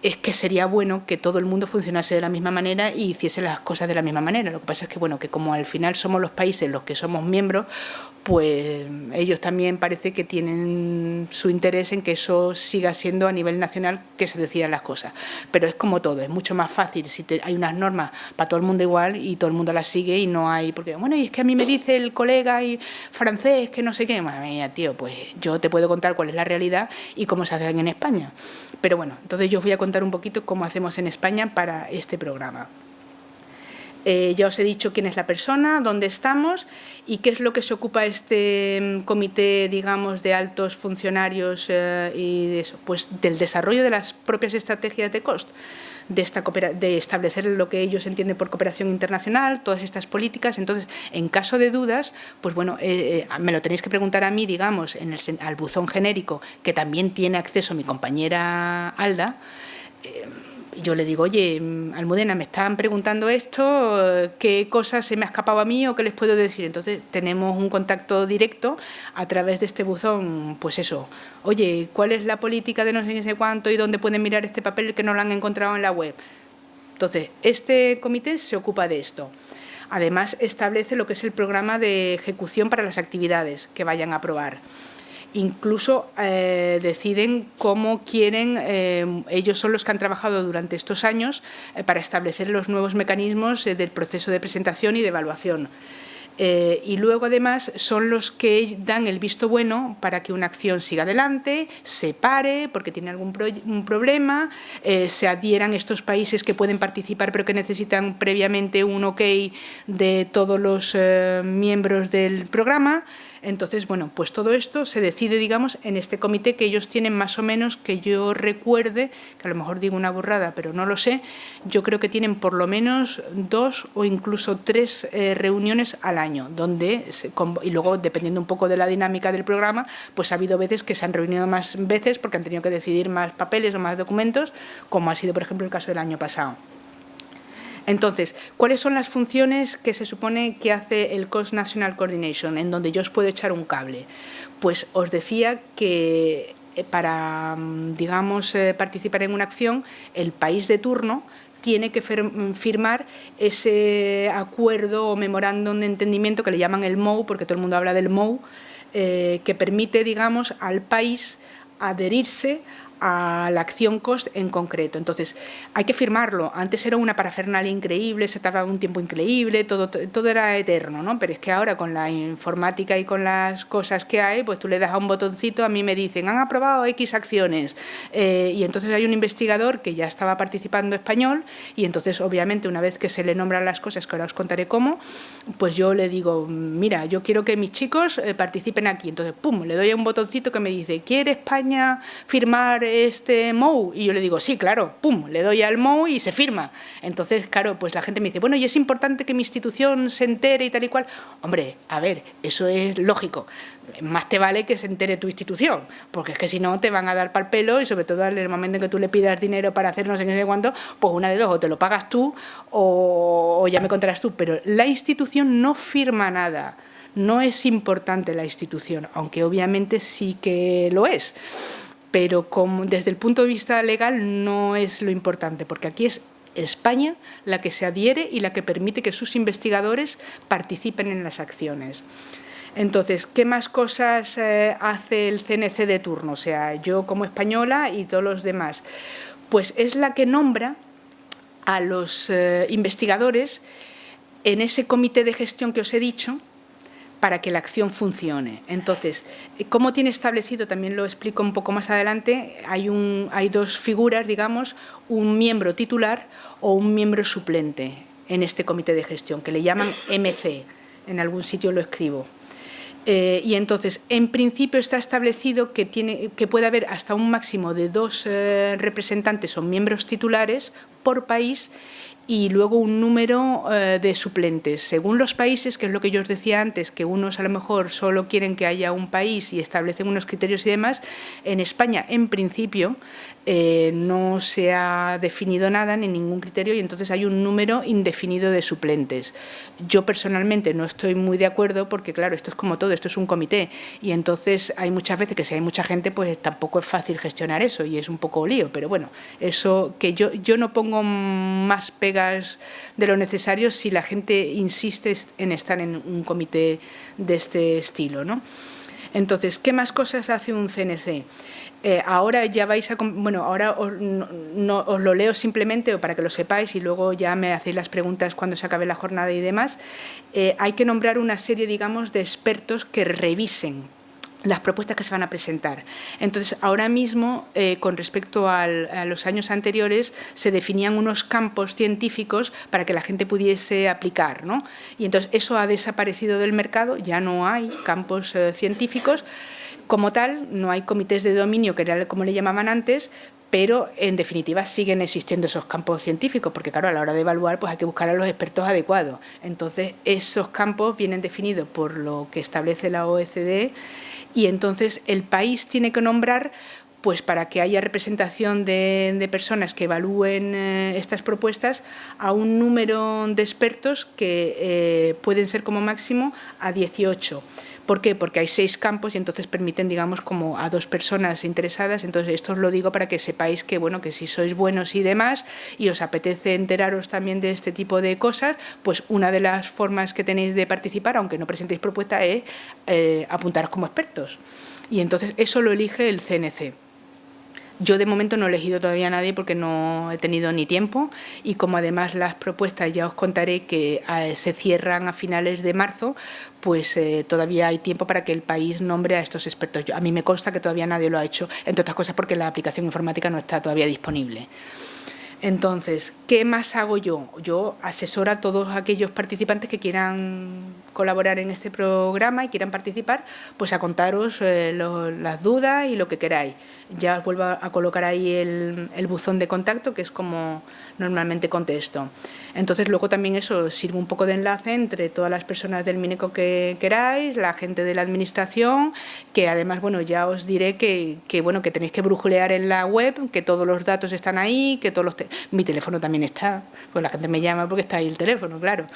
es que sería bueno que todo el mundo funcionase de la misma manera y hiciese las cosas de la misma manera. Lo que pasa es que, bueno, que como al final somos los países los que somos miembros, pues ellos también parece que tienen su interés en que eso siga siendo a nivel nacional que se decidan las cosas. Pero es como todo, es mucho más fácil si hay unas normas para todo el mundo igual y todo el mundo las sigue y no hay... Porque, bueno, y es que a mí me dice el colega francés que no sé qué. Bueno, mira, tío, pues yo te puedo contar cuál es la realidad y cómo se hace en España. Pero bueno, entonces yo os voy a contar un poquito cómo hacemos en España para este programa. Ya os he dicho quién es la persona, dónde estamos y qué es lo que se ocupa este comité, digamos, de altos funcionarios y de eso, pues del desarrollo de las propias estrategias de COST, de establecer lo que ellos entienden por cooperación internacional, todas estas políticas. Entonces, en caso de dudas, pues bueno, me lo tenéis que preguntar a mí, digamos, al buzón genérico, que también tiene acceso mi compañera Alda. Yo le digo, oye, Almudena, me están preguntando esto, ¿qué cosas se me ha escapado a mí o qué les puedo decir? Entonces tenemos un contacto directo a través de este buzón, pues eso, oye, ¿cuál es la política de no sé qué, sé cuánto y dónde pueden mirar este papel que no lo han encontrado en la web? Entonces, este comité se ocupa de esto. Además, establece lo que es el programa de ejecución para las actividades que vayan a aprobar. Incluso deciden cómo quieren, ellos son los que han trabajado durante estos años para establecer los nuevos mecanismos del proceso de presentación y de evaluación. Y luego, además, son los que dan el visto bueno para que una acción siga adelante, se pare porque tiene algún problema, se adhieran estos países que pueden participar pero que necesitan previamente un ok de todos los miembros del programa. Entonces, bueno, pues todo esto se decide, digamos, en este comité que ellos tienen más o menos, que yo recuerde, que a lo mejor digo una burrada, pero no lo sé, yo creo que tienen por lo menos 2 o incluso 3 reuniones al año, donde, y luego, dependiendo un poco de la dinámica del programa, pues ha habido veces que se han reunido más veces porque han tenido que decidir más papeles o más documentos, como ha sido, por ejemplo, el caso del año pasado. Entonces, ¿cuáles son las funciones que se supone que hace el Cost National Coordination, en donde yo os puedo echar un cable? Pues os decía que para, digamos, participar en una acción, el país de turno tiene que firmar ese acuerdo o memorándum de entendimiento que le llaman el MOU, porque todo el mundo habla del MOU, que permite, digamos, al país adherirse a la acción COST en concreto. Entonces, hay que firmarlo. Antes era una parafernalia increíble, se tardaba un tiempo increíble, todo era eterno, ¿no? Pero es que ahora con la informática y con las cosas que hay, pues tú le das a un botoncito, a mí me dicen, han aprobado X acciones, y entonces hay un investigador que ya estaba participando español, y entonces, obviamente, una vez que se le nombran las cosas, que ahora os contaré cómo, pues yo le digo, mira, yo quiero que mis chicos participen aquí. Entonces, pum, le doy a un botoncito que me dice, ¿quiere España firmar este MOU? Y yo le digo, sí, claro, pum, le doy al MOU y se firma. Entonces, claro, pues la gente me dice, bueno, y es importante que mi institución se entere y tal y cual. Hombre, a ver, eso es lógico. Más te vale que se entere tu institución, porque es que si no te van a dar pal pelo y sobre todo en el momento en que tú le pidas dinero para hacer no sé qué, no sé cuánto, pues una de dos, o te lo pagas tú o ya me contarás tú. Pero la institución no firma nada. No es importante la institución, aunque obviamente sí que lo es. Pero desde el punto de vista legal no es lo importante, porque aquí es España la que se adhiere y la que permite que sus investigadores participen en las acciones. Entonces, ¿qué más cosas hace el CNC de turno? O sea, yo como española y todos los demás. Pues es la que nombra a los investigadores en ese comité de gestión que os he dicho, para que la acción funcione. Entonces, ¿cómo tiene establecido? También lo explico un poco más adelante. Hay dos figuras, digamos, un miembro titular o un miembro suplente en este comité de gestión, que le llaman MC. en algún sitio lo escribo. Y entonces, en principio está establecido que puede haber hasta un máximo de 2 representantes o miembros titulares por país y luego un número de suplentes. Según los países, que es lo que yo os decía antes, que unos a lo mejor solo quieren que haya un país y establecen unos criterios y demás, en España, en principio, no se ha definido nada, ni ningún criterio, y entonces hay un número indefinido de suplentes. Yo personalmente no estoy muy de acuerdo porque, claro, esto es como todo, esto es un comité, y entonces hay muchas veces que si hay mucha gente, pues tampoco es fácil gestionar eso y es un poco lío, pero bueno, eso que yo no pongo más pegas de lo necesario si la gente insiste en estar en un comité de este estilo, ¿no? Entonces, ¿qué más cosas hace un CNC? Ahora ya vais a... Bueno, ahora os lo leo simplemente para que lo sepáis y luego ya me hacéis las preguntas cuando se acabe la jornada y demás. Hay que nombrar una serie, digamos, de expertos que revisen las propuestas que se van a presentar. Entonces, ahora mismo, con respecto a los años anteriores, se definían unos campos científicos para que la gente pudiese aplicar, ¿no? Y entonces eso ha desaparecido del mercado, ya no hay campos científicos. Como tal, no hay comités de dominio, que era como le llamaban antes, pero en definitiva siguen existiendo esos campos científicos, porque claro, a la hora de evaluar pues hay que buscar a los expertos adecuados. Entonces, esos campos vienen definidos por lo que establece la OECD y entonces el país tiene que nombrar, pues para que haya representación de personas que evalúen estas propuestas, a un número de expertos que pueden ser como máximo a 18. ¿Por qué? Porque hay 6 campos y entonces permiten, digamos, como a 2 personas interesadas. Entonces, esto os lo digo para que sepáis que, bueno, que si sois buenos y demás y os apetece enteraros también de este tipo de cosas, pues una de las formas que tenéis de participar, aunque no presentéis propuesta, es apuntaros como expertos. Y entonces eso lo elige el CNC. Yo de momento no he elegido todavía a nadie porque no he tenido ni tiempo y como además las propuestas ya os contaré que se cierran a finales de marzo, pues todavía hay tiempo para que el país nombre a estos expertos. A mí me consta que todavía nadie lo ha hecho, entre otras cosas porque la aplicación informática no está todavía disponible. Entonces, ¿qué más hago yo? Yo asesoro a todos aquellos participantes que quieran colaborar en este programa y quieran participar, pues a contaros las dudas y lo que queráis. Ya os vuelvo a colocar ahí el buzón de contacto, que es como normalmente contesto. Entonces, luego también eso sirve un poco de enlace entre todas las personas del Mineco que queráis, la gente de la administración, que además, bueno, ya os diré que tenéis que brujulear en la web, que todos los datos están ahí, que todos mi teléfono también está, pues la gente me llama porque está ahí el teléfono, claro.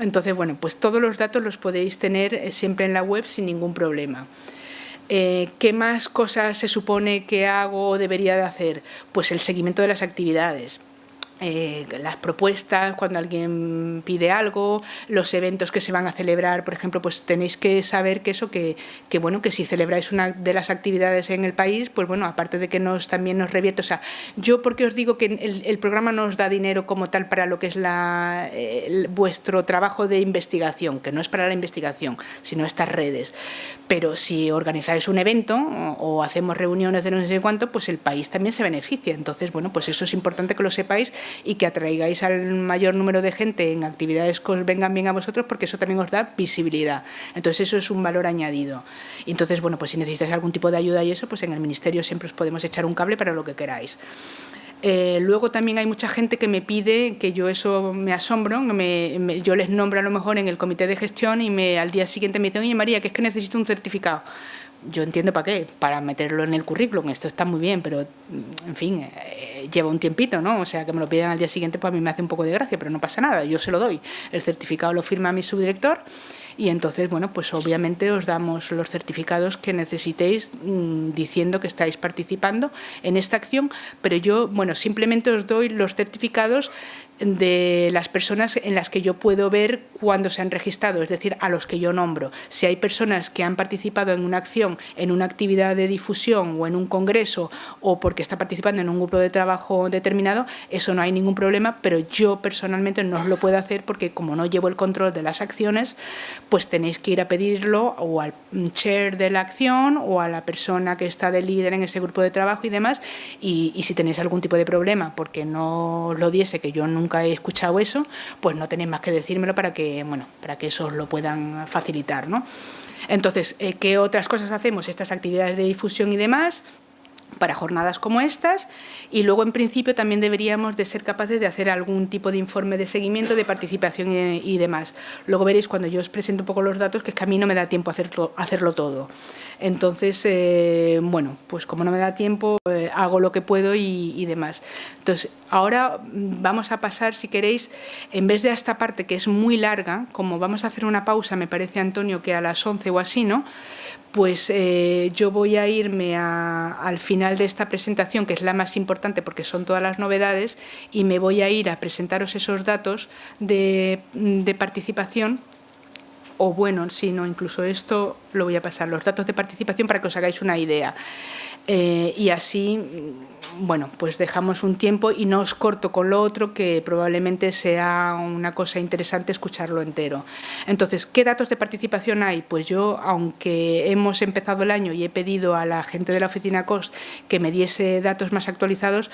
Entonces, bueno, pues todos los datos los podéis tener siempre en la web sin ningún problema. ¿Qué más cosas se supone que hago o debería de hacer? Pues el seguimiento de las actividades. Las propuestas, cuando alguien pide algo, los eventos que se van a celebrar, por ejemplo, pues tenéis que saber que eso, que si celebráis una de las actividades en el país, pues bueno, aparte de que también nos revierte, o sea, yo porque os digo que el programa no os da dinero como tal para lo que es vuestro trabajo de investigación, que no es para la investigación, sino estas redes, pero si organizáis un evento o hacemos reuniones de no sé cuánto, pues el país también se beneficia, entonces, bueno, pues eso es importante que lo sepáis y que atraigáis al mayor número de gente en actividades que os vengan bien a vosotros, porque eso también os da visibilidad. Entonces eso es un valor añadido. Y entonces, bueno, pues si necesitáis algún tipo de ayuda y eso, pues en el Ministerio siempre os podemos echar un cable para lo que queráis. Luego también hay mucha gente que me pide, que yo eso me asombro, yo les nombro a lo mejor en el comité de gestión y al día siguiente me dicen, oye María, que es que necesito un certificado. Yo entiendo para qué, para meterlo en el currículum, esto está muy bien, pero en fin, lleva un tiempito, ¿no? O sea, que me lo pidan al día siguiente, pues a mí me hace un poco de gracia, pero no pasa nada, yo se lo doy. El certificado lo firma mi subdirector y entonces, bueno, pues obviamente os damos los certificados que necesitéis diciendo que estáis participando en esta acción, pero yo, bueno, simplemente os doy los certificados de las personas en las que yo puedo ver cuándo se han registrado, es decir, a los que yo nombro. Si hay personas que han participado en una acción, en una actividad de difusión o en un congreso o porque está participando en un grupo de trabajo determinado, eso no hay ningún problema, pero yo personalmente no os lo puedo hacer porque como no llevo el control de las acciones, pues tenéis que ir a pedirlo o al chair de la acción o a la persona que está de líder en ese grupo de trabajo y demás, y si tenéis algún tipo de problema porque no os lo diese, que yo nunca he escuchado eso, pues no tenéis más que decírmelo para que, bueno, para que eso os lo puedan facilitar, ¿no? Entonces, ¿qué otras cosas hacemos? Estas actividades de difusión y demás, para jornadas como estas, y luego en principio también deberíamos de ser capaces de hacer algún tipo de informe de seguimiento, de participación y demás. Luego veréis cuando yo os presento un poco los datos que es que a mí no me da tiempo a hacerlo todo. Entonces, bueno, pues como no me da tiempo, hago lo que puedo y demás. Entonces, ahora vamos a pasar, si queréis, en vez de a esta parte que es muy larga, como vamos a hacer una pausa, me parece, Antonio, que a las 11 o así, ¿no?, pues yo voy a irme al final de esta presentación, que es la más importante porque son todas las novedades, y me voy a ir a presentaros esos datos de participación, o bueno, si no, incluso esto lo voy a pasar, los datos de participación para que os hagáis una idea. Y así, bueno, pues dejamos un tiempo y no os corto con lo otro, que probablemente sea una cosa interesante escucharlo entero. Entonces, ¿qué datos de participación hay? Pues yo, aunque hemos empezado el año y he pedido a la gente de la oficina COS que me diese datos más actualizados,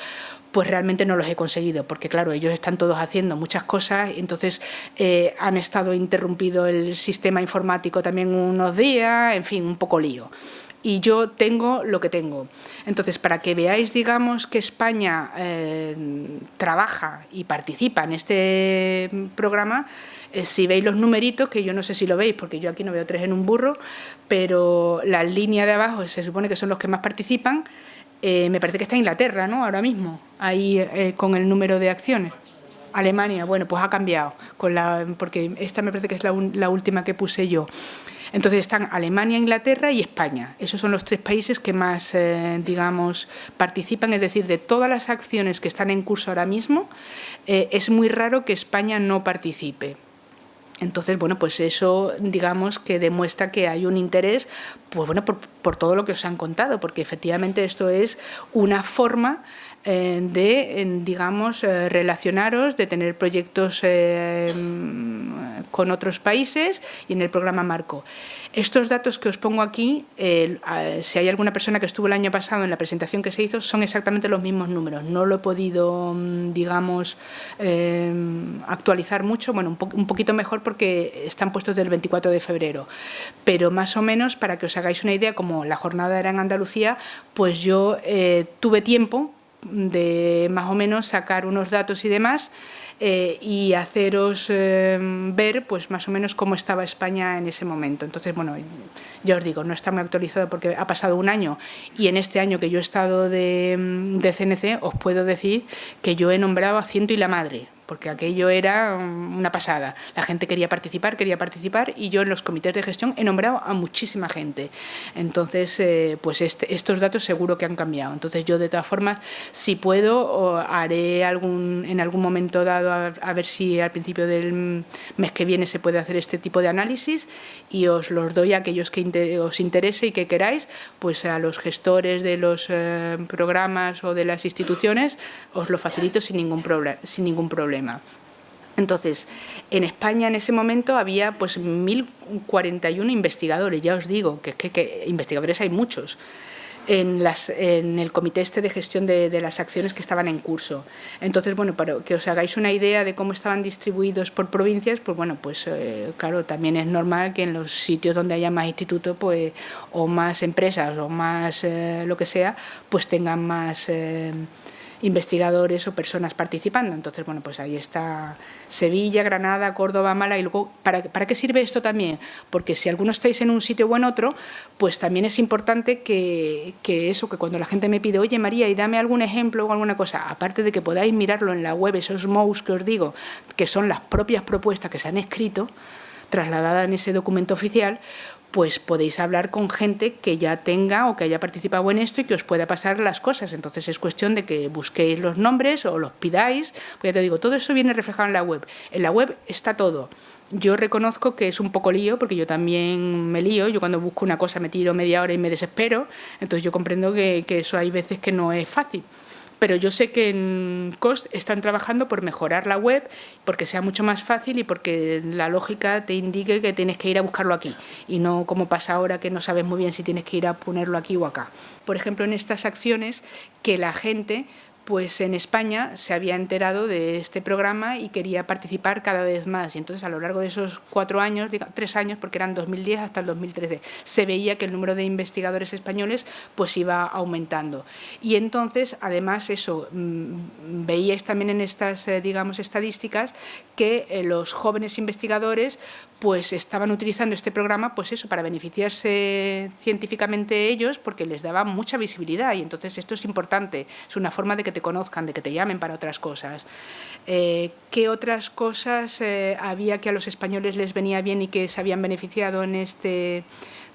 pues realmente no los he conseguido, porque claro, ellos están todos haciendo muchas cosas, entonces han estado interrumpido el sistema informático también unos días, en fin, un poco lío. Y yo tengo lo que tengo. Entonces, para que veáis, digamos, que España trabaja y participa en este programa, si veis los numeritos, que yo no sé si lo veis, porque yo aquí no veo 3 en un burro, pero la línea de abajo se supone que son los que más participan. Me parece que está Inglaterra, ¿no?, ahora mismo, ahí con el número de acciones. Alemania, bueno, pues ha cambiado, porque esta me parece que es la última que puse yo. Entonces están Alemania, Inglaterra y España. Esos son los 3 países que más, digamos, participan. Es decir, de todas las acciones que están en curso ahora mismo, es muy raro que España no participe. Entonces, bueno, pues eso, digamos, que demuestra que hay un interés, pues bueno, por todo lo que os han contado, porque efectivamente esto es una forma de, digamos, relacionaros, de tener proyectos con otros países y en el programa Marco. Estos datos que os pongo aquí, si hay alguna persona que estuvo el año pasado en la presentación que se hizo, son exactamente los mismos números. No lo he podido, digamos, actualizar mucho, bueno, un poquito mejor porque están puestos del 24 de febrero. Pero más o menos, para que os hagáis una idea, como la jornada era en Andalucía, pues yo tuve tiempo de más o menos sacar unos datos y demás y haceros ver pues más o menos cómo estaba España en ese momento. Entonces, bueno, ya os digo, no está muy actualizado porque ha pasado un año y en este año que yo he estado de CNC os puedo decir que yo he nombrado a ciento y la madre, porque aquello era una pasada. La gente quería participar y yo en los comités de gestión he nombrado a muchísima gente. Entonces, pues estos datos seguro que han cambiado. Entonces yo, de todas formas, si puedo, haré en algún momento dado a ver si al principio del mes que viene se puede hacer este tipo de análisis y os los doy a aquellos que os interese y que queráis, pues a los gestores de los programas o de las instituciones os lo facilito sin ningún problema. Entonces, en España en ese momento había pues 1.041 investigadores, ya os digo, que investigadores hay muchos, en el comité de gestión de las acciones que estaban en curso. Entonces, bueno, para que os hagáis una idea de cómo estaban distribuidos por provincias, pues bueno, pues claro, también es normal que en los sitios donde haya más institutos, pues, o más empresas, o más lo que sea, pues tengan más investigadores o personas participando. Entonces, bueno, pues ahí está Sevilla, Granada, Córdoba, Málaga. Y luego, ¿para qué sirve esto también? Porque si algunos estáis en un sitio o en otro, pues también es importante que cuando la gente me pide, oye María, y dame algún ejemplo o alguna cosa, aparte de que podáis mirarlo en la web, esos MOUs que os digo, que son las propias propuestas que se han escrito, trasladadas en ese documento oficial, pues podéis hablar con gente que ya tenga o que haya participado en esto y que os pueda pasar las cosas. Entonces es cuestión de que busquéis los nombres o los pidáis. Pues ya te digo, todo eso viene reflejado en la web. En la web está todo. Yo reconozco que es un poco lío, porque yo también me lío. Yo cuando busco una cosa me tiro media hora y me desespero. Entonces yo comprendo que eso hay veces que no es fácil. Pero yo sé que en COST están trabajando por mejorar la web, porque sea mucho más fácil y porque la lógica te indique que tienes que ir a buscarlo aquí y no como pasa ahora que no sabes muy bien si tienes que ir a ponerlo aquí o acá. Por ejemplo, en estas acciones que la gente pues en España se había enterado de este programa y quería participar cada vez más. Y entonces a lo largo de esos 4 años, 3 años, porque eran 2010 hasta el 2013, se veía que el número de investigadores españoles pues iba aumentando. Y entonces, además, eso, veíais también en estas, digamos, estadísticas que los jóvenes investigadores pues estaban utilizando este programa pues eso, para beneficiarse científicamente ellos, porque les daba mucha visibilidad, y entonces esto es importante, es una forma de que te conozcan, de que te llamen para otras cosas. ¿Qué otras cosas había que a los españoles les venía bien y que se habían beneficiado en este,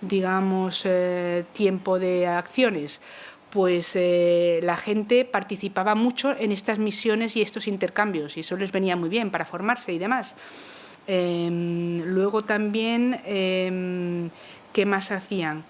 digamos, tiempo de acciones? Pues la gente participaba mucho en estas misiones y estos intercambios, y eso les venía muy bien para formarse y demás. Luego también, ¿qué más hacían?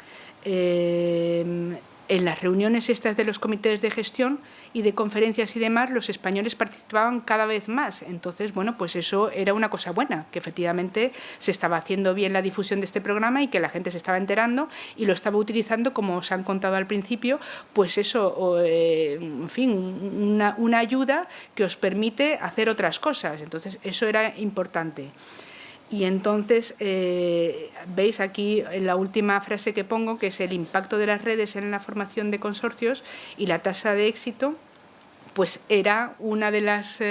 En las reuniones estas de los comités de gestión y de conferencias y demás, los españoles participaban cada vez más. Entonces, bueno, pues eso era una cosa buena, que efectivamente se estaba haciendo bien la difusión de este programa y que la gente se estaba enterando y lo estaba utilizando, como os han contado al principio, pues eso, en fin, una ayuda que os permite hacer otras cosas. Entonces, eso era importante. Y entonces, veis aquí en la última frase que pongo, que es el impacto de las redes en la formación de consorcios y la tasa de éxito, pues era una de las,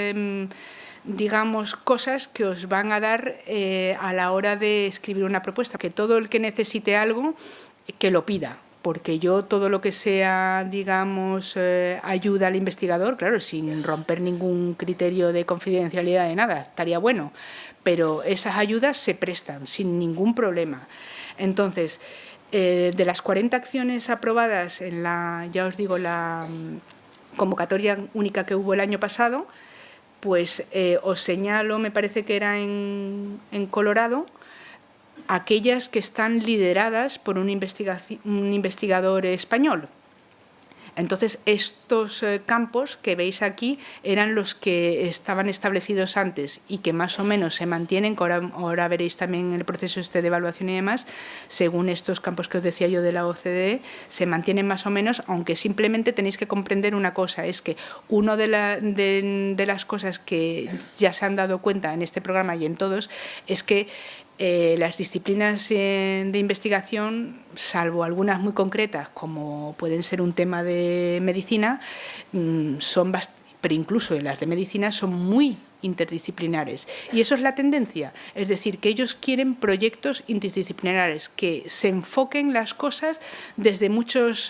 digamos, cosas que os van a dar a la hora de escribir una propuesta, que todo el que necesite algo, que lo pida. Porque yo todo lo que sea, digamos, ayuda al investigador, claro, sin romper ningún criterio de confidencialidad de nada, estaría bueno, pero esas ayudas se prestan sin ningún problema. Entonces, de las 40 acciones aprobadas en la, ya os digo, la convocatoria única que hubo el año pasado, pues os señalo, me parece que era en Colorado, aquellas que están lideradas por un investigador español. Entonces, estos campos que veis aquí eran los que estaban establecidos antes y que más o menos se mantienen, que ahora veréis también en el proceso este de evaluación y demás, según estos campos que os decía yo de la OCDE, se mantienen más o menos, aunque simplemente tenéis que comprender una cosa, es que una de las cosas que ya se han dado cuenta en este programa y en todos, es que las disciplinas de investigación, salvo algunas muy concretas, como pueden ser un tema de medicina, pero incluso en las de medicina son muy interdisciplinares. Y eso es la tendencia, es decir, que ellos quieren proyectos interdisciplinares, que se enfoquen las cosas desde muchas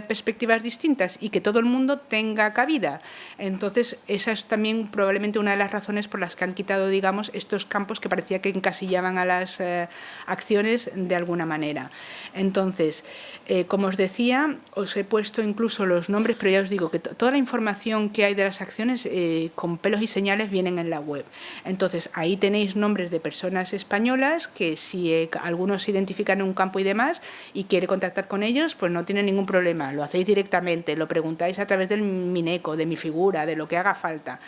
perspectivas distintas y que todo el mundo tenga cabida. Entonces, esa es también probablemente una de las razones por las que han quitado, digamos, estos campos que parecía que encasillaban a las acciones de alguna manera. Entonces, como os decía, os he puesto incluso los nombres, pero ya os digo que toda la información que hay de las acciones con pelos y señales vienen en la web. Entonces, ahí tenéis nombres de personas españolas que si algunos se identifican en un campo y demás y quiere contactar con ellos, pues no tiene ningún problema. Lo hacéis directamente, lo preguntáis a través del Mineco, de mi figura, de lo que haga falta.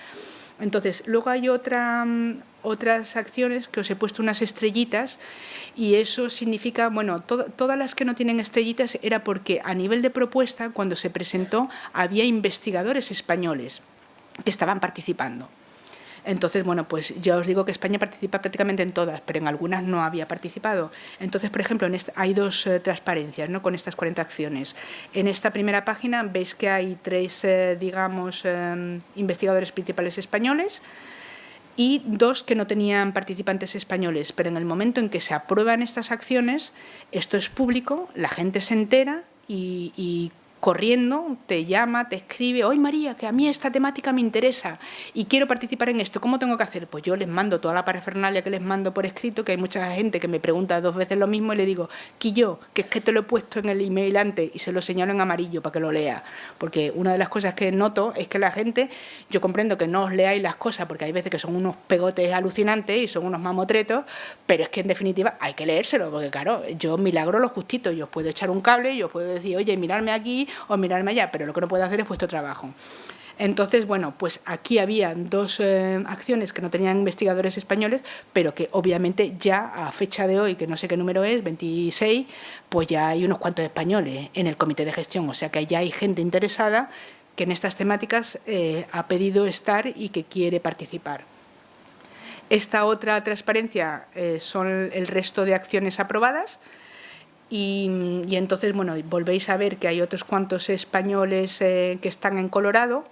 Entonces, luego hay otras acciones que os he puesto unas estrellitas y eso significa, bueno, todas las que no tienen estrellitas era porque a nivel de propuesta, cuando se presentó, había investigadores españoles que estaban participando. Entonces, bueno, pues ya os digo que España participa prácticamente en todas, pero en algunas no había participado. Entonces, por ejemplo, hay dos transparencias, ¿no?, con estas 40 acciones. En esta primera página veis que hay 3, digamos, investigadores principales españoles y 2 que no tenían participantes españoles, pero en el momento en que se aprueban estas acciones, esto es público, la gente se entera y corriendo, te llama, te escribe, oye María, que a mí esta temática me interesa y quiero participar en esto, ¿cómo tengo que hacer? Pues yo les mando toda la parafernalia que les mando por escrito, que hay mucha gente que me pregunta 2 veces lo mismo y le digo, Quillo, que es que te lo he puesto en el email antes y se lo señalo en amarillo para que lo lea, porque una de las cosas que noto es que la gente, yo comprendo que no os leáis las cosas porque hay veces que son unos pegotes alucinantes y son unos mamotretos, pero es que en definitiva hay que leérselo, porque claro, yo milagro lo justito, yo os puedo echar un cable, yo os puedo decir, oye, mirarme aquí o mirarme allá, pero lo que no puedo hacer es vuestro trabajo. Entonces, bueno, pues aquí había dos acciones que no tenían investigadores españoles, pero que obviamente ya a fecha de hoy, que no sé qué número es, 26, pues ya hay unos cuantos españoles en el comité de gestión, o sea que ya hay gente interesada que en estas temáticas ha pedido estar y que quiere participar. Esta otra transparencia son el resto de acciones aprobadas. Y entonces, bueno, volvéis a ver que hay otros cuantos españoles que están en Colorado.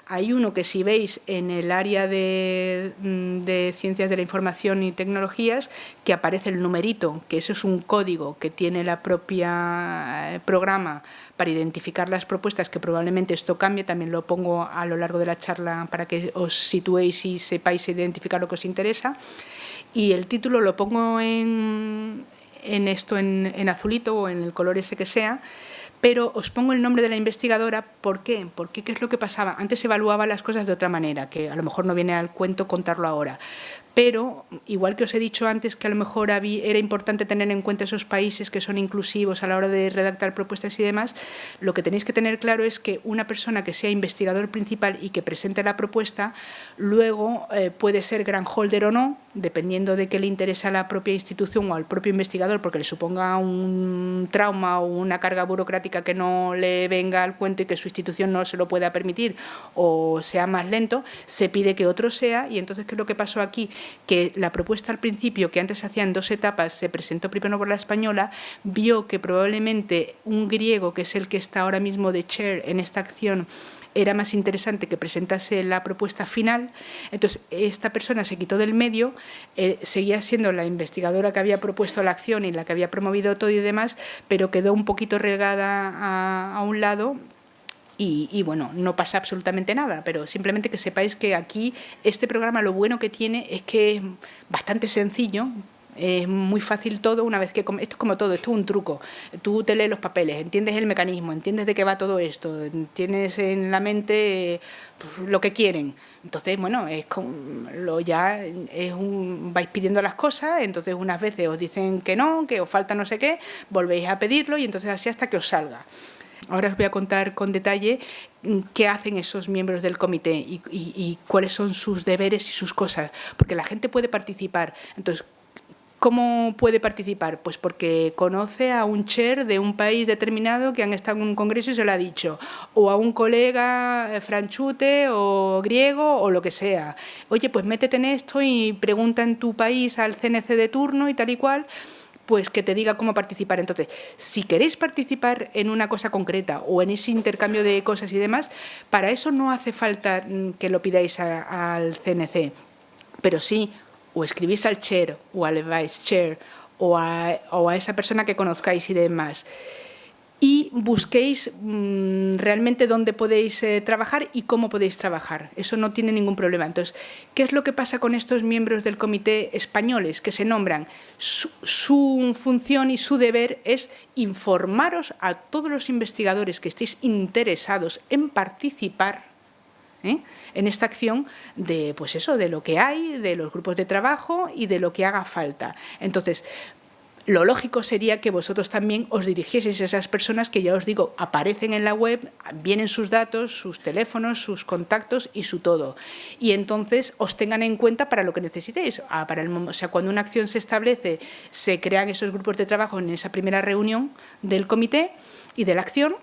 Hay uno que, si veis, en el área de Ciencias de la Información y Tecnologías, que aparece el numerito, que eso es un código que tiene la propia programa para identificar las propuestas, que probablemente esto cambie, también lo pongo a lo largo de la charla para que os situéis y sepáis identificar lo que os interesa. Y el título lo pongo en azulito o en el color ese que sea, pero os pongo el nombre de la investigadora. ¿Por qué? Porque ¿qué es lo que pasaba? Antes se evaluaban las cosas de otra manera, que a lo mejor no viene al cuento contarlo ahora. Pero, igual que os he dicho antes que a lo mejor era importante tener en cuenta esos países que son inclusivos a la hora de redactar propuestas y demás, lo que tenéis que tener claro es que una persona que sea investigador principal y que presente la propuesta, luego puede ser gran holder o no, dependiendo de qué le interesa a la propia institución o al propio investigador, porque le suponga un trauma o una carga burocrática que no le venga al cuento y que su institución no se lo pueda permitir o sea más lento, se pide que otro sea. Y entonces, ¿qué es lo que pasó aquí? Que la propuesta al principio, que antes se hacía en 2 etapas, se presentó primero por la española, vio que probablemente un griego, que es el que está ahora mismo de chair en esta acción, era más interesante que presentase la propuesta final. Entonces, esta persona se quitó del medio, seguía siendo la investigadora que había propuesto la acción y la que había promovido todo y demás, pero quedó un poquito relegada a un lado. Y bueno, no pasa absolutamente nada, pero simplemente que sepáis que aquí este programa lo bueno que tiene es que es bastante sencillo. Es muy fácil todo, una vez que... Esto es como todo, esto es un truco. Tú te lees los papeles, entiendes el mecanismo, entiendes de qué va todo esto, tienes en la mente lo que quieren. Entonces, bueno, es como, vais pidiendo las cosas, entonces unas veces os dicen que no, que os falta no sé qué, volvéis a pedirlo y entonces así hasta que os salga. Ahora os voy a contar con detalle qué hacen esos miembros del comité y cuáles son sus deberes y sus cosas, porque la gente puede participar. Entonces, ¿cómo puede participar? Pues porque conoce a un chair de un país determinado que han estado en un congreso y se lo ha dicho, o a un colega franchute o griego o lo que sea. Oye, pues métete en esto y pregunta en tu país al CNC de turno y tal y cual, pues que te diga cómo participar. Entonces, si queréis participar en una cosa concreta o en ese intercambio de cosas y demás, para eso no hace falta que lo pidáis al CNC, pero sí, o escribís al chair o al vice chair o a esa persona que conozcáis y demás, y busquéis realmente dónde podéis trabajar y cómo podéis trabajar. Eso no tiene ningún problema. Entonces, ¿qué es lo que pasa con estos miembros del comité españoles que se nombran? Su función y su deber es informaros a todos los investigadores que estéis interesados en participar en esta acción de, pues eso, de lo que hay, de los grupos de trabajo y de lo que haga falta. Entonces, lo lógico sería que vosotros también os dirigieseis a esas personas que, ya os digo, aparecen en la web, vienen sus datos, sus teléfonos, sus contactos y su todo. Y entonces os tengan en cuenta para lo que necesitéis. O sea, cuando una acción se establece, se crean esos grupos de trabajo en esa primera reunión del comité y de la acción.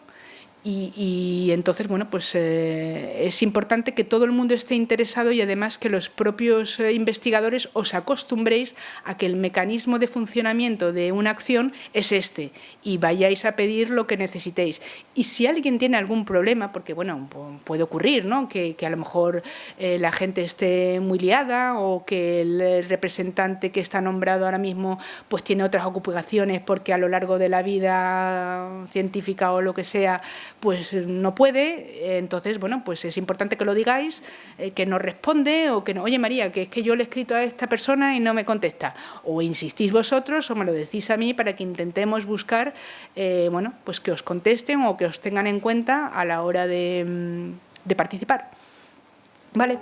Y entonces, bueno, pues es importante que todo el mundo esté interesado y además que los propios investigadores os acostumbréis a que el mecanismo de funcionamiento de una acción es este y vayáis a pedir lo que necesitéis. Y si alguien tiene algún problema, porque bueno, puede ocurrir, ¿no?, que a lo mejor la gente esté muy liada o que el representante que está nombrado ahora mismo pues tiene otras ocupaciones porque a lo largo de la vida científica o lo que sea pues no puede, entonces, bueno, pues es importante que lo digáis, que no responde o que no, oye María, que es que yo le he escrito a esta persona y no me contesta, o insistís vosotros o me lo decís a mí para que intentemos buscar, bueno, pues que os contesten o que os tengan en cuenta a la hora de participar. ¿Vale?